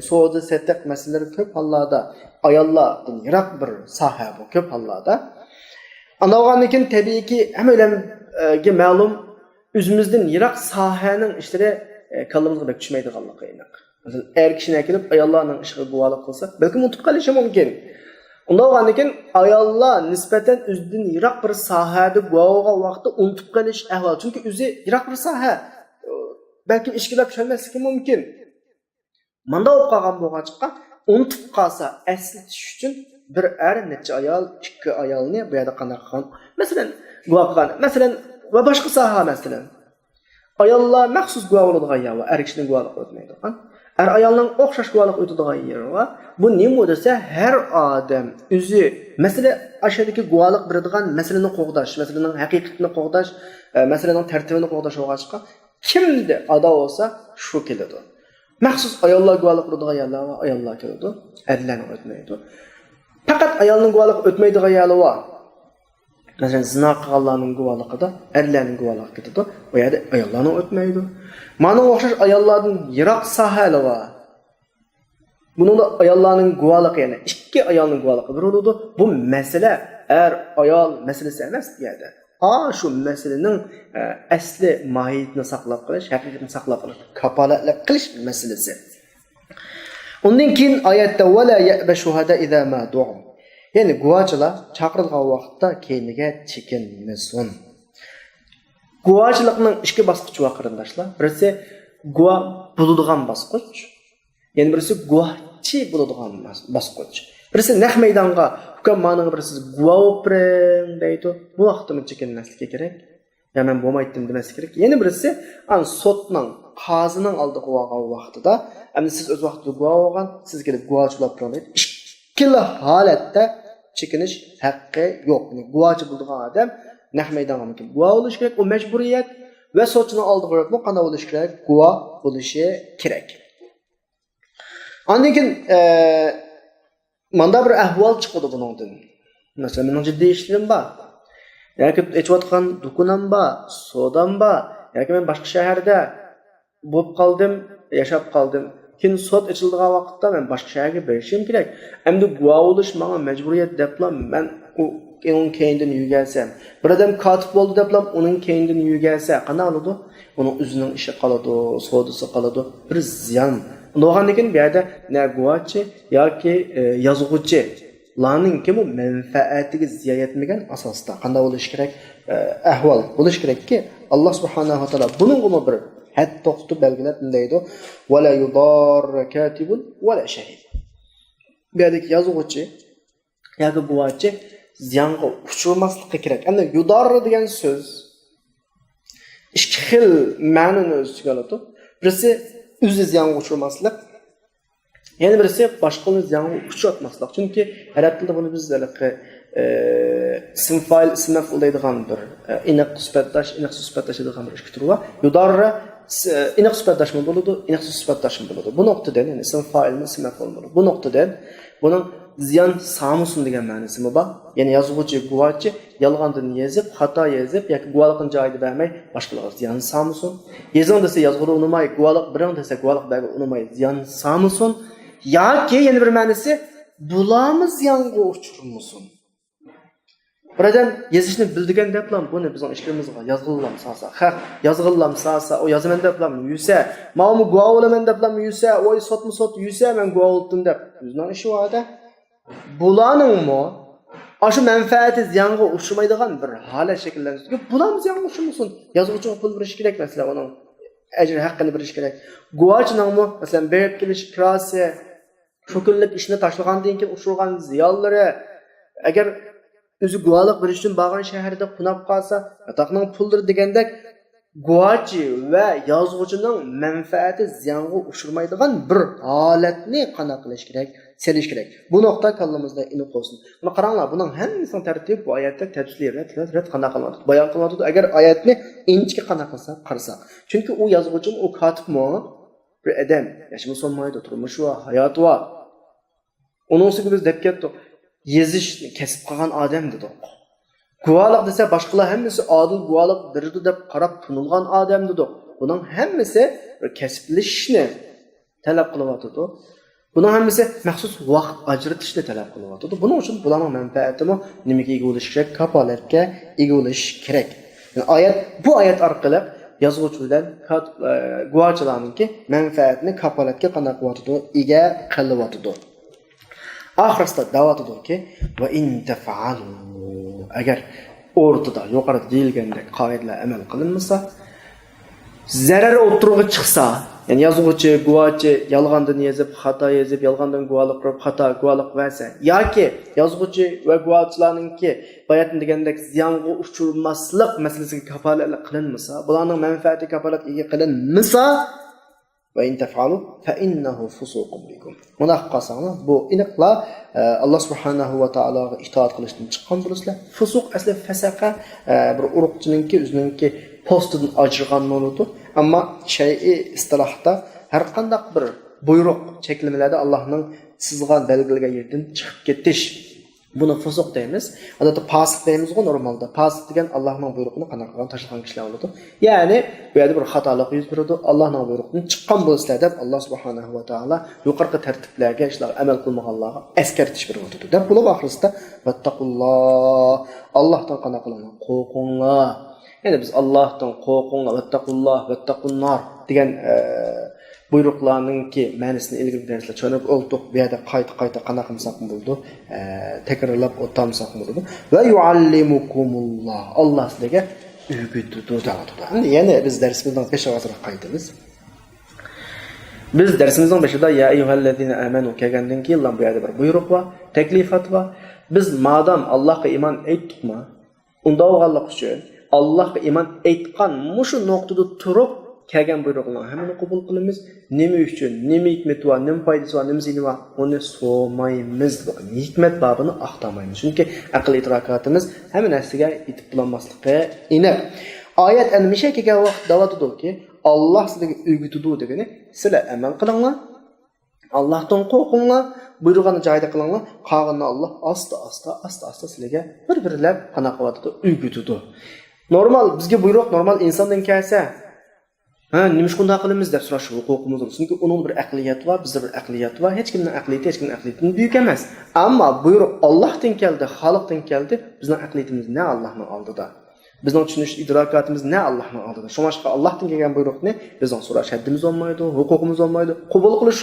savdo satiq masalalari ko'p hollarda ayollardan yiroq bir soha bu ko'p hollarda. Anagandan keyin tabiiyki hammalarga ma'lum o'zimizdan yiroq sohaning ishlari qalbimizga tushmaydiganligi aniq. Masalan, er kishini kelib ayollarning ishiga guvohlik qilsa, balki unutib qolishi mumkin. Ondan keyin ayollar nisbatan o'zidan yiroq bir sohada guvohga vaqtda unutib qolish ahvol. Chunki o'zi yiroq bir soha balki ishkilab tushmasligi mumkin. Manda bo'lib qolgan bo'lgancha unutib qolsa eslatish uchun bir er necha ayol, ikki ayolni bu yerda qanday qilgan? Masalan, guvoh qilgan. Masalan, va boshqa soha masalan. Ayollar maxsus guvoh bo'ladigan yer va er kishining guvohlik o'tmaydi. Er ayolning o'xshash guvohlik o'tadigan yeri va bu nima desa har odam o'zi masala ashadagi guvohlik beradigan masalani qo'g'dash, masalaning haqiqatini qo'g'dash, masalaning tartibini qo'g'dash o'g'achqa kimda ado bo'lsa shu keladi. Maxsus ayollar guvohlik beradigan yerlar va ayollar keladi, erlarning o'tmaydi. Faqat ayolning guvohlik o'tmaydigan yerlar va masalan zina qilganlarning guvohligida erlarning guvohligi ketadi, bu yerda ayollarning o'tmaydi. Mana o'xshash ayollarning yiroq sohalari va buningda ayollarning guvohligi, ya'ni ikki ayolning guvohligi bir bo'ladi. Bu masala ayol masalasi emas bu yerda. Shu masalaning asli mohiyatini saqlab qolish, haqiqatini saqlab qolish, kapolatlik qilish masalasi. Undan keyin oyatda wala ya'ba shuhada idza ma du'u. Ya'ni guvohchilar chaqirilgan vaqtda keyniga chekinmasin. Guvohchilikning ikki bosqichi bor qarindoshlar. Birisi guvoh bo'ladigan bosqich, yana birisi guvohchi bo'ladigan bosqich. Birisi naq maydonga hukm ma'noga birisi guvoh o'piring deydi. Bu vaqtda chekinmaslik kerak. Ya men bo'lmaydim demaslik kerak. Yana birisi sotning, qozining oldiga bo'lgan vaqtida, endi siz o'z vaqtida guvoh bo'lgan, siz kelib guvohchilar bilan ikkala holatda chekinish haqqi yo'q. Guvohchi bo'lgan odam naq maydonga mumkin guvoh bo'lish kerak, u majburiyat va sotchining oldiga borib qanday bo'lish kerak? Guvoh bo'lishi kerak. Ondan keyin manda bir ahvol chiqdi buningdan. Masalan, mening jiddiy ishlarim bor. Yoki echayotgan dukunam bor, sodam bor, yoki men boshqa shaharda bo'lib qoldim, yashab qoldim. Keyin sot ochildigan vaqtda men boshqa shaharga berishim kerak. Endi guvoh bo'lish menga majburiyat debla men u onun keyninden yügelse, bir adam katip oldu deplam, onun keyninden yügelse, qana oladı? Onun üzünün işi qaladı, soğudusu qaladı, bir ziyan. Doğan degan bir yerde ne guvachi yoki yazg'uchi larning ki bu menfaatiga ziyon yetmagan asosda qanday bo'lish kerak? Ahvol bo'lish kerakki, Alloh subhanahu va taolo buning bir had to'qti belgilab deydi: "Va la yudarra katibun va la shahid." Bu yerdagi yazg'uchi yoki guvachi ziyonga uchramaslikka kerak. Endi yudarra degan so'z ikki xil ma'noni o'z ichiga oladi. Birisi o'zi ziyonga uchramaslik, yana birisi boshqani ziyonga uchratmaslik. Chunki arab tilida buni biz ism fa'il ism maf'ul deydigan bir iniq sifatdosh deydigan bir ikki turi bor. Yudarra iniq sifatdoshmi bo'ladi, iniq sifatdoshmi bo'ladi. Bu nuqtadan ya'ni ism fa'ilni ism maf'ul bo'ladi. Bu nuqtadan buning ziyon samusun degan ma'nosi bor. Ya'ni yozuvchi, guvochi yolg'ondan yozib, xato yozib yoki guvohlikni joyida bermay boshqalarga ziyon samusun. Yozing desa yozg'uri unamay, guvohlik biring desa guvohlik bermay unamay ziyon samusun. Yoki yana bir ma'nosi bularimiz ziyonga uchurmusun. Bir adam yazishni bildigan deblam buni bizning ishimizga yozg'illam sasa. Ha, yozg'illam sasa, o yozaman deblam yursa, ma'mu guvoh bo'laman deblam yursa, oy sotmi sot yursa, men guvoh bo'ldim deb. Bizning ishi voda. Bularningmi shu manfaati ziyonga uchmaydigan bir holat shakllantirib, bularimiz ziyonga uchmasin. Yozuvchi pul berish kerak masalan, uning ajr haqqini berish kerak. Guvochninmi masalan berib kelish kirasi, shu kunlik ishni tashlagandan keyin uchirgan ziyonlari agar o'zi guvohlik berish uchun borgan shaharda qunab qolsa, ataqning puldir degandek guvochi va yozuvchining manfaati ziyonga uchirmaydigan bir holatni qana qilish kerak, selish kerak. Bu nuqta kallamizda iniq bo'lsin. Buni qaranglar, buning hammasining tartibi bu oyatda tafsili rat qana qiladi. Bayon qiladi. Agar oyatni inchki qana qilsa, qarasa. Chunki u yozuvchi, u katibmi bir odam, yashab solmaydi, turmushi va hayoti va uningsiga biz deb ketdik. Yazishni kasb qilgan odam dedik. Guvohlik desa boshqalar hammasi odil guvohlik berdi deb qarab tunilgan odam dedik. Buning hammasi kasblashni talab qilyapti. Buning hammasi maxsus vaqt ajratishni talab qilyapti. Buning uchun bularning manfaatimi nimaga ega bo'lish kerak? Kapolatga ega bo'lish kerak. Yani bu oyat orqali yozuvchi bilan guvohchilarningki manfaatni kapolatga qanday qilyapti, ega qilyapti. Oxirida da'vatidir ki va in taf'alu agar o'rtada yuqorida deyilgandek qoidalar amal qilinmasa, zarar o'tirg'i chiqsa, ya'ni yozuvchi, guvohchi yolg'ondan yozib, xato yozib, yolg'ondan guvohlik qilib, xato guvohlik bersa, yoki yozuvchi va guvohchilarningki bayatni degandek ziyonga uchurmaslik masalasiga kafolatlik qilinmasa, bularning manfaati kafolat ega qilinmasa, ve in tef'alu fe innehu fusuqun bikum. Munaq qasanglar bu iniqla Allah subhanahu va taologa itoat qilishdan chiqqan bo'lasizlar. Fusuq asli fasaqa bir urug'chininki o'zininki postidan ajrag'an bo'ladi. Ammo shar'iy istilohda har qanday bir buyruq cheklamalarda Allohning sizgan belgilagan yerdan chiqib ketish. Buni fusuq deymiz. Odatda fasik deymiz-ku normalda. Fasik degan Allohning buyruqini qanaqadan tashlagan kishilar bo'ladi. Ya'ni bu yerda bir xatolik yuz beradi. Allohning buyruqidan chiqqan bo'lsa deb Alloh subhanahu va taolo yuqorqi tartiblarga ishlar amal qilmaganlarga eskartish beradi. Deb bular oxirisida vattaqulloh Allohdan qanaqalarni qo'rqinglar. Ya'ni biz Allohdan qo'rqinglar, vattaqunnar degan buyruqlarningki ma'nosini ilgili derslar tushunib oldik. Bu yerda qayta qana qilsak bo'ldi. Takrorlab o'tamsak bo'ldi. Va yuallimukumulloh. Alloh sizlarga o'rgatadi. Ya'ni biz darsimizdan peshvazroq qaytamiz. Biz darsimizdan beshida ya ayyuhallazina amanu kelgandan keyin bu yerda bir buyruq va taklifat va biz madam Allohga iymon etdikmi, unda o'g'anlik uchun Allohga iymon etgan mushu nuqtada turib kelgan buyruqlarni hammani qabul qilamiz. Nima uchun, nima hikmati va nima foydasi va nima ziyni va uni so'maymiz. Hikmat babini aqtamaymiz. Chunki aql idrokatimiz hamma narsaga yetib bo'lmasligi aniq. Oyat anmisha kelgan vaqt da'vatidiki, Alloh sizlarga o'rgatadi degani, sizlar amal qilinglar. Allohdan qo'rqinglar, buyruqni joyida qilinglar. Qolganini Alloh asta sizlarga bir-birlab qana qilyapti, o'rgatadi. Normal bizga buyruq normal insondan kelsa nima shunday qilamiz deb so'rash huquqimiz bor. Chunki uning bir aqliyati bor, bizda bir aqliyat bor. Hech kimning aqliyatidan buyuk emas. Ammo buyruq Allohdan keldi, xalqdan keldi. Bizning aqliyatimiz ne Allohning oldida. Bizning tushunish idrokatimiz ne Allohning oldida. Shuningdek Allohdan kelgan buyruqni bizning so'rash haddimiz olmaydi, huquqimiz olmaydi. Qabul qilish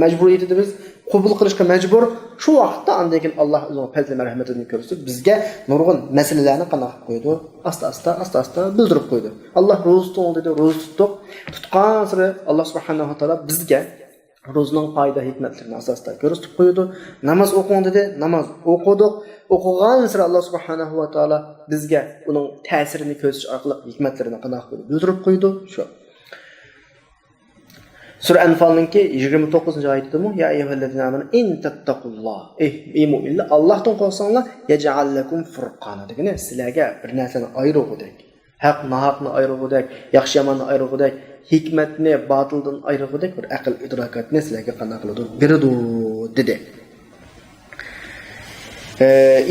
majburiyatida biz qabul qilishga majbur. Shu vaqtda undan keyin Alloh o'zining fazli marhamatini ko'rsatib bizga nurg'un masalalarni qanday qo'ydi, asta bildirib qo'ydi. Alloh ro'za tuting dedi, ro'za tutdik. Tutgan sari Alloh subhanahu va taolo bizga ro'zaning foyda hikmatlarini asosida ko'rsatib qo'ydi. Namoz o'qing dedi, namoz o'qidik. O'qigan sari Alloh subhanahu va taolo bizga uning ta'sirini ko'rsatish orqali hikmatlarini qanday qilib bildirib qo'ydi. Shu Sura Anfal'ninki 29-oyatidami ya ayyuhallazina amanu in tattaqulloh ey mu'minlar Allohdan qo'rqsanglar yaj'al lakum furqana degani sizlarga bir narsani ayirug'idek, haq nohaqni ayirug'idek, yaxshi yomonni ayirug'idek, hikmatni botildan ayirug'idek bir aql idrokatni sizlarga qanday qiladi beradi dedi.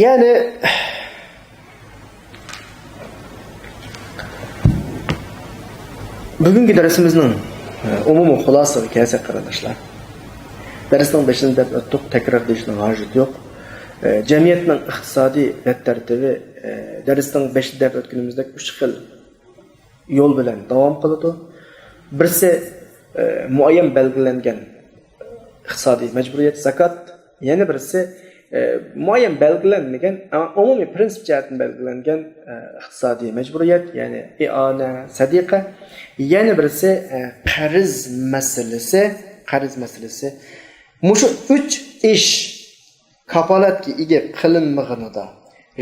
Ya'ni bugungi darsimizning umumiy xulosasi kelsak qarindoshlar. Darsning 5-ini deb o'tdik, takror qilishning hojati yo'q. Jamiyatning iqtisodiy tartibi darsning 5 deb o'tganimizdek 3 xil yo'l bilan davom qiladi. Birisi muayyan belgilangan iqtisodiy majburiyat zakat, yana birisi muayyan belgilanmagan ama umumiy prinsip jihatdan belgilangan iqtisodiy majburiyat, ya'ni i'ona, sadiqa. Yana birisi qarz masalasi. Mushu 3 ish kapolatga ega qilinmaganida,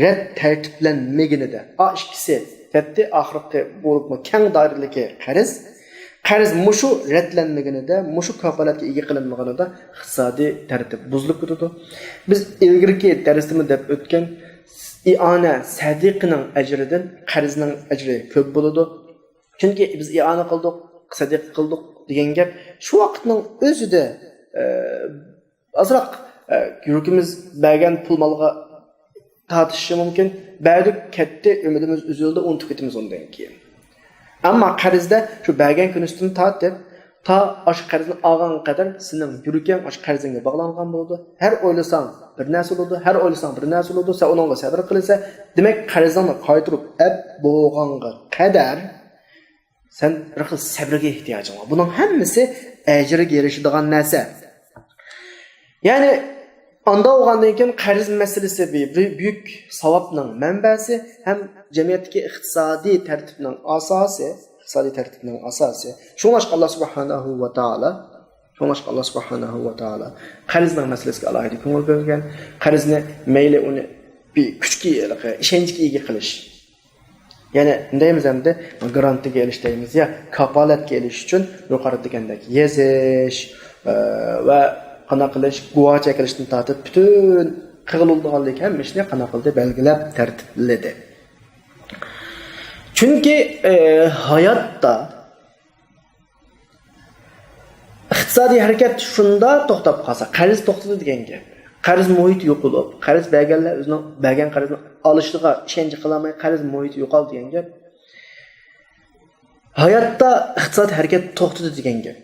rad tartiblanmaganida, ikkisi katta oxirgi bo'lib keng doiradagi qarz mushu radlanmaganida, mushu kapolatga ega qilinmaganida iqtisodiy tartib buzilib ketadi. Biz ilgirki darsda deb o'tgan i'ona sadiqning ajridan qarzning ajri ko'p bo'ladi. Chunki biz i'ona qildik, sadiq qildik degan gap shu vaqtning o'zida azroq yuragimiz bergan pul molga tortishi mumkin. Ba'zi katta umidimiz uzildi, unutib ketamiz undan keyin. Ammo qarzda shu bergan kunisidan tortib, ta osh qarzni olgan qadar sening yuraging osh qarzingga bog'langan bo'ldi. Har o'ylasang bir narsa bo'ldi, har o'ylasang bir narsa bo'ldi. Sen uningga sabr qilsa, demak qarzingni qaytarib bo'lganga qadar sen bir xil sabrga ehtiyojing bor. Buning hammasi ajriga erishadigan narsa. Ya'ni anda olgandan keyin qarz masalasi buyuk savobning manbasi ham jamiyatdagi iqtisodiy tartibning asosi. Shuningdek Alloh subhanahu va taolo qarzning masalasiga alohida ko'ngil qo'ygan. Qarzni mayli uni kuchga, ishonchga ega qilish. Ya'ni undaymiz hamda garantiyaga erish deymiz ya, kapolatga erish uchun yuqori degandek yezish va qana qilish, guvohcha qilishdan tortib butun qililganlik ham ishni qana qildi belgilab tartibladi. Chunki hayotda iqtisodiy harakat shunda to'xtab qolsa, qarz to'xtadi degan gap. Qarz muhiti yo'qolib, qarz berganlar o'zining bergan qarzni olishiga ishonch qilmay qarz muhiti yo'qol degan gap. Hayotda iqtisodiy harakat to'xtadi degan gap.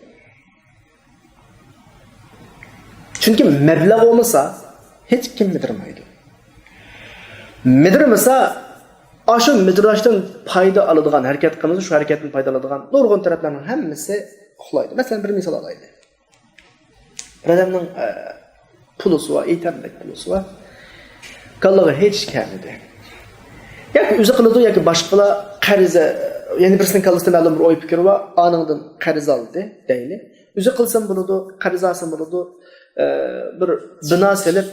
Chunki mablag' bo'lmasa hech kim midirmaydi. Midirmasa shu midrashdan foyda oladigan harakat qilamiz, shu harakatdan foyda oladigan nurg'un taraflarning hammasi uxlaydi. Masalan, bir misol olaylik. Bir odamning pulusi va yetarli pulusi va kallığı hech kamidi. Yoki o'zi qiladi yoki boshqalar qarz, ya'ni birisinin kallasida ma'lum bir o'y fikri va aningdan qarz oldi deyli. O'zi qilsam bo'ladi, qarz olsam bo'ladi, bir bino selib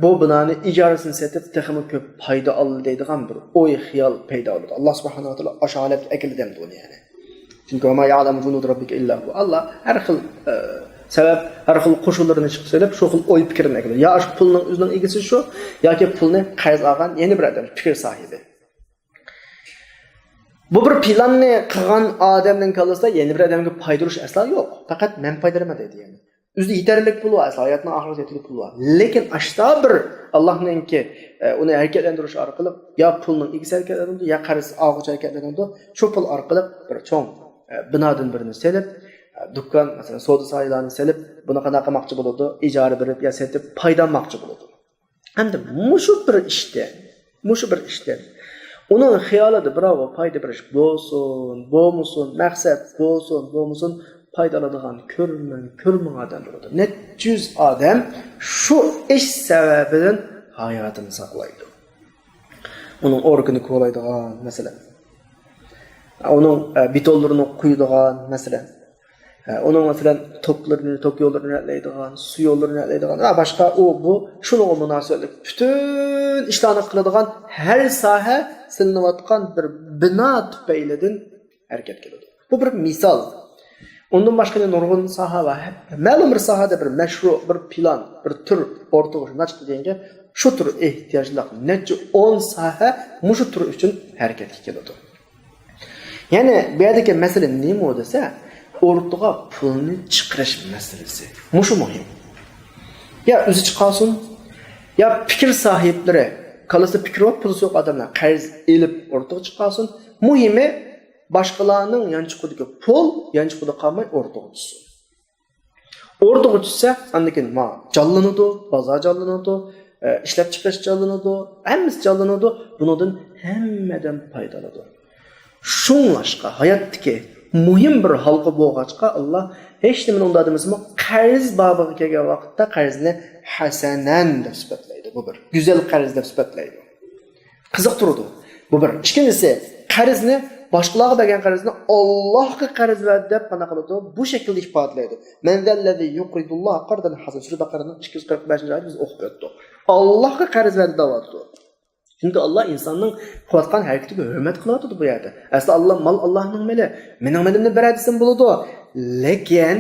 bu binoni ijarasini setib texmi ko'p foyda oldi deydigan bir o'y xiyol paydo bo'ladi. Alloh subhanahu va taolo o'sha holatga akildi buni yani. Chunki ma ya'lamu junud robbika illa hu. Alloh har xil sabab, har xil qo'shuvlarni chiqib selib, shu xil o'y fikrini akildi. Ya shu pulning o'zining egasi shu, yoki pulni qarz olgan yana bir odam fikr sohibi. Bu bir planni qilgan odamning kallasida yana bir odamga foydalish aslo yo'q. Faqat men foydalama deydi yani. O'zida yetarlik pul bor, hayotning oxirat yetarlik pul bor. Lekin ashta bir Allohningki uni harakatlantirish orqali ya pulning egasi harakatlandi, ya qarz olg'ich harakatlandi, shu pul orqali bir cho'ng binodan birini selib, dükkan, mesela savdo soyalarini selib, buni qanaqa qilmoqchi bo'ladi, ijara berib yo setib foydalanmoqchi bo'ladi. Endi mushu bir ishda uning xiyolida birova foyda berish bo'lsin, bo'lmasin, maqsad bo'lsin, bo'lmasin, foydalanadigan ko'rmang odam bo'ladi. Necha yuz odam shu ish sababidan hayotini saqlaydi. Uning organini qo'laydigan, masalan, uning bitollarini quyadigan, masalan, onun masalan tok yo'llarini atlaydigan, su yo'llarini atlaydigan va boshqa bu shunga munosabatli bütün ishlarni qiladigan har soha silinayotgan bir bino tufaylidan harakat qiladi. Bu bir misol. Undan boshqa nurg'un soha va ma'lum bir sohada bir mashru, bir plan, bir tur o'rtaga nachib deganga shu tur ehtiyojlar necha 10 soha mushu tur uchun harakatga keladi. Ya'ni bu yerdagi masala nima desa, o'rtaga pulni chiqarish masalasi. Mushu muhim. Ya o'zi chiqasin, ya fikr sohiblari, qalasa fikr va pul yo'q odamlar qarz elib o'rtaga chiqasin. Muhimi boshqalarning yanchiqidagi pul yanchiqida qolmay o'rtaga tushsin. O'rtaga tushsa, andakin jonlanadi, bozor jonlanadi, ishlab chiqarish jonlanadi, hammasi jonlanadi. Bundan hammadan foydalanadi. Shunlashqa hayotdagi muhim bir halqa bo'lg'achqa Allah hech nimani undadimizmi qarz babiga kelgan vaqtda qarzni hasanan deb sifatlaydi. Bu bir go'zal qarz deb sifatlaydi. Qiziq turadi. Bu bir. Ikkinchisi, qarzni boshqalarga bergan qarzni Allohga qarz berdi deb qana qiladi. Bu shaklda ifodalaydi. Man zallazi yuqridulloh qardan hasan. Sura Baqaraning 245-oyida biz o'qib o'tdik. Allohga qarz berdi deyapti. Çünkü Allah insanın qilayotgan harakatiga hurmat qilyapti bu yerda. Asli Allah mal Allohning mali. Mening malimni beradisan bo'ladi. Lekin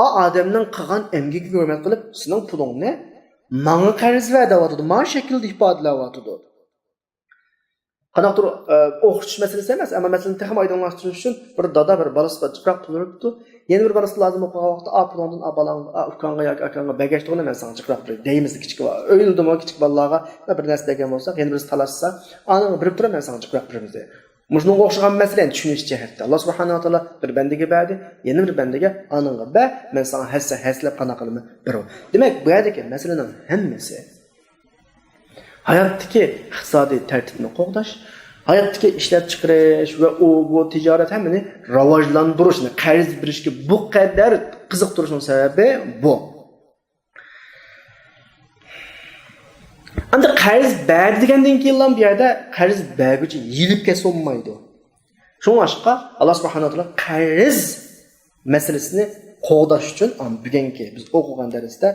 odamning qilgan emgiga hurmat qilib, sening pulingni menga qarz ver deyapti. Ma shaklda ifodalayapti. Qanaqadir o'qitish masalasi emas, ammo masalan texnik oydinlashtirish uchun bir dada bir balasiga chiqroq pul beribdi. Yana bir balasi lazım bo'lgan vaqtda pulingdan abalang, ukanga yoki akanga bagaj to'g'ri men senga chiqroq berib deymiz kichik va o'yildimi kichik bolalarga bir narsa degan bo'lsak, yana birisi talashsa, ani birib turib men senga chiqroq beramiz. Mushunga o'xshagan masalani tushunish jihatda Alloh subhanahu va taolo bir bandaga berdi, yana bir bandaga aningga ba, men senga haslab qana qilma berib. Demak, bu yerdagi masalaning hammasi hayotdagi iqtisodiy tartibni qo'g'dash, hayotdagi ishlab chiqarish va bu tijorat hamini rivojlantirishni, qarz berishga bu qadar qiziqtirishning sababi bu. Endi qarz ber degandan keyin bu yerda qarz berguchi yilib kesolmaydi. Shunga Alloh subhanahu va taolo qarz masalasini qo'g'dash uchun bugungi biz o'qigan darsda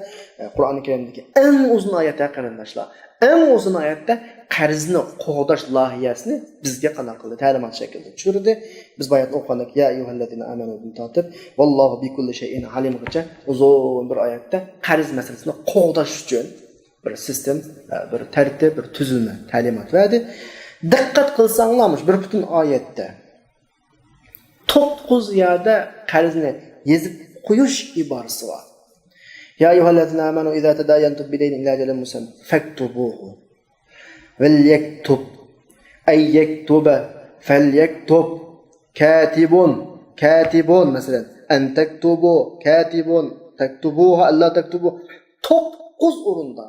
Qur'oni Karimdagi eng uzun oyatlar qarindoshlar, eng uzun oyatda qarzni qo'g'dash lohiyasini bizga qana qildi, ta'limot shaklida tushirdi. Biz bu oyatni o'qigandik, ya ayyuhallazina amanu bitatib vallohu bikulli shay'in alimgacha uzun bir oyatda qarz masalasini qo'g'dash uchun bir sistem, bir tartib, bir tuzilma, ta'limot berdi. Diqqat qilsanglarmish bir butun oyatda 9 yerda qarzni yezib qo'yish iborasi bor. Ya ayyuhallazina amanu idza tadayantum bidaynin ila ajalin musamma faktubuhu vel yaktub ay yaktuba falyaktub katibun masalan an taktubu katibun taktubuha alla taktubu 9 o'rinda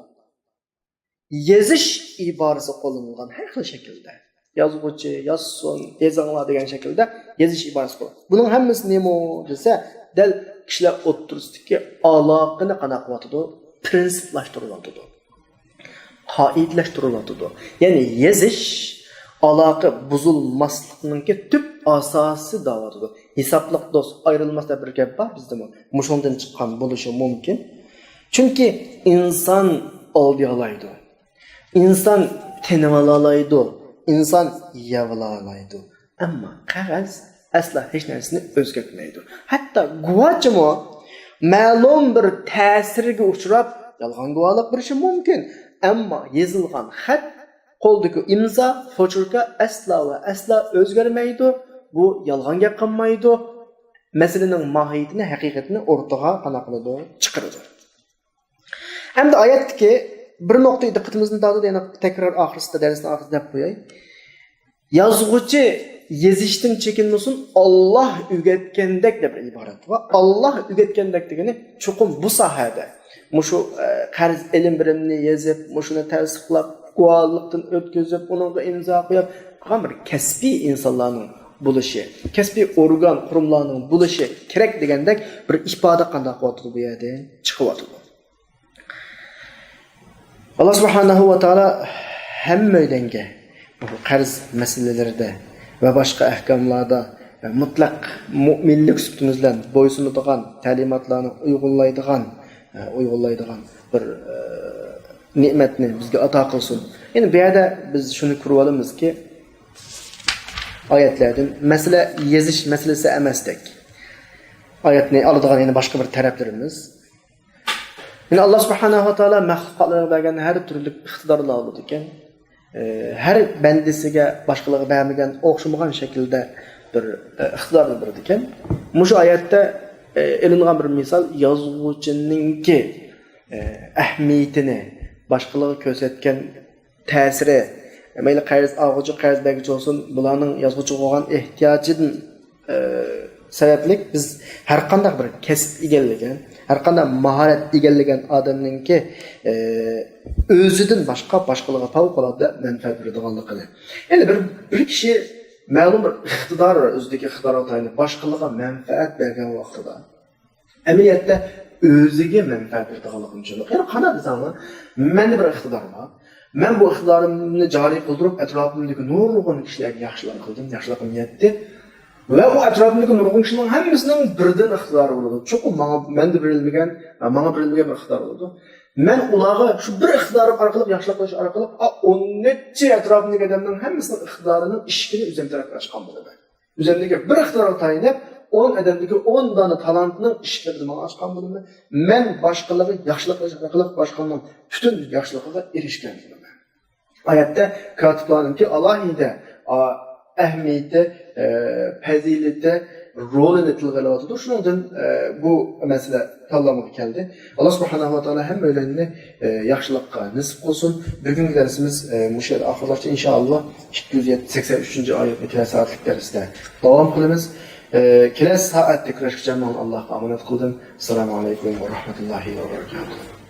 yezish iborasi qo'llanilgan har xil shaklda. Yozuvchi, yozsin, yezinglar degan shaklda yezish iborasi qo'llanilgan. Buning hammasi nima desa, dal kishilar o'tirisidagi aloqani qana qilyotdi, prinsiplashtiryotdi, qoidalashtiryotdi. Ya'ni yezish aloqa buzilmasligining tub asosi da'votidir. Hisobliq do'st ayrilmasda bir gap bor bizda. Mushundan chiqqan bo'lishi mumkin. Chunki inson oldiyalaydi. İnsan tenivalalaydı, insan yavlalaydı. Ama qog'oz asla hech narsani o'zgartmaydi. Hatto guvochimi ma'lum bir ta'sirga uchrab yolg'on guvohlik berishi mumkin. Ammo yozilgan xat, qo'ldagi imzo, fochurka asla va asla o'zgarmaydi. Bu yolg'on gap qilmaydi. Masalaning mohiyatini, haqiqatini o'rtaga qana qiladi, chiqaradi. Hamda oyatdagi bir nuqtaga diqqatimizni tortadi, yana takror oxirsida darsning oxirida deb qo'yay. Yozuvchi yezishdan chekinmasin, Alloh o'rgatgandek deb iborat. Va Alloh o'rgatgandek degani chuqur bu sohada. Mushu qarz ilm bilimni yezib, mushuni tavsiqlab, guvohlikdan o'tkazib, unga imzo qo'yib, qolgan bir kasbiy insonlarning bo'lishi, kasbiy organ qurumlarning bo'lishi kerak degandek bir ifoda qanday qilyapti bu yerda chiqyapti. Alloh subhanahu va taolo hamma odamga bu qarz masalalarida va boshqa ahkomlarda mutlaq mu'minlik sifatimiz bilan bo'ysunadigan ta'limotlarni uyg'unlaydigan bir ne'matni bizga ato qilsin. Endi bu yerda biz shuni ko'rib olamizki, oyatlardan masala yezish masalasi emasdek. Oyatni oladigan yana boshqa bir taraflarimiz. Yani Allah subhanahu wa taala mahluqlarga bergan har turli iqtidorlar oladi ekan. Har bandasiga boshqalarga bermagan o'xshamagan shaklda bir iqtidor berdi ekan. Mushu oyatda ilingan bir misol yozuvchininki ahamiyatini boshqalarga ko'rsatgan ta'siri, mayli qarz oluvchi, qarz beruvchi bo'lsin, bularning yozuvchi bo'lgan ehtiyojidan sababli biz har qanday bir kasb egallagan, har qanday mahorat egallagan odamningki o'zidan boshqalarga favqulodda manfaat beradiganligini. Endi bir kishi ma'lum bir iqtidor, o'zidagi iqtidorga tayanib boshqalarga manfaat bergan vaqtida amaliyotda o'ziga manfaat beradiganligini tushunadi. Ya'ni qanday desanglar, menda bir iqtidor bor. Men bu iqtidorimni joriy qildirib, atrofimdagi nurg'un kishilarga yaxshilik qildim, yaxshiligim yetdi. Ve o etrafındaki nurg'un kishining hammasining birdan iqtidori bo'ladi. Chuqur menda berilmagan bir iqtidor bo'ladi. Men ularga shu bir iqtidorim orqali yaxshilik qilish orqali 10 necha atrofimdagi odamning hammasining iqtidorining ishini o'zim tarafga ochgan bo'laman. O'zimdagi bir iqtidorga tayinib 10 odamdagi 10 dona talantning ishlarini menga ochgan bo'laman. Men boshqalarga yaxshilik qilish orqali boshqalarning butun yaxshiligiga erishgan bo'laman. Oyatda katiblarningki alohida ahamiyati, fazilati, rolini tilga oladi. Shundan bu masala tanlanmoqqa keldi. Alloh subhanahu va taolo hammalarni yaxshilikqa nasib qilsin. Bugungi darsimiz mushu yerda oxirlashdi inshaalloh. 283-oyatni kelasi soatlik darsda davom qilamiz. Kelasi soatda kurashgacha men Allohga omonat qildim. Assalomu alaykum va rahmatullohi va barakatuh.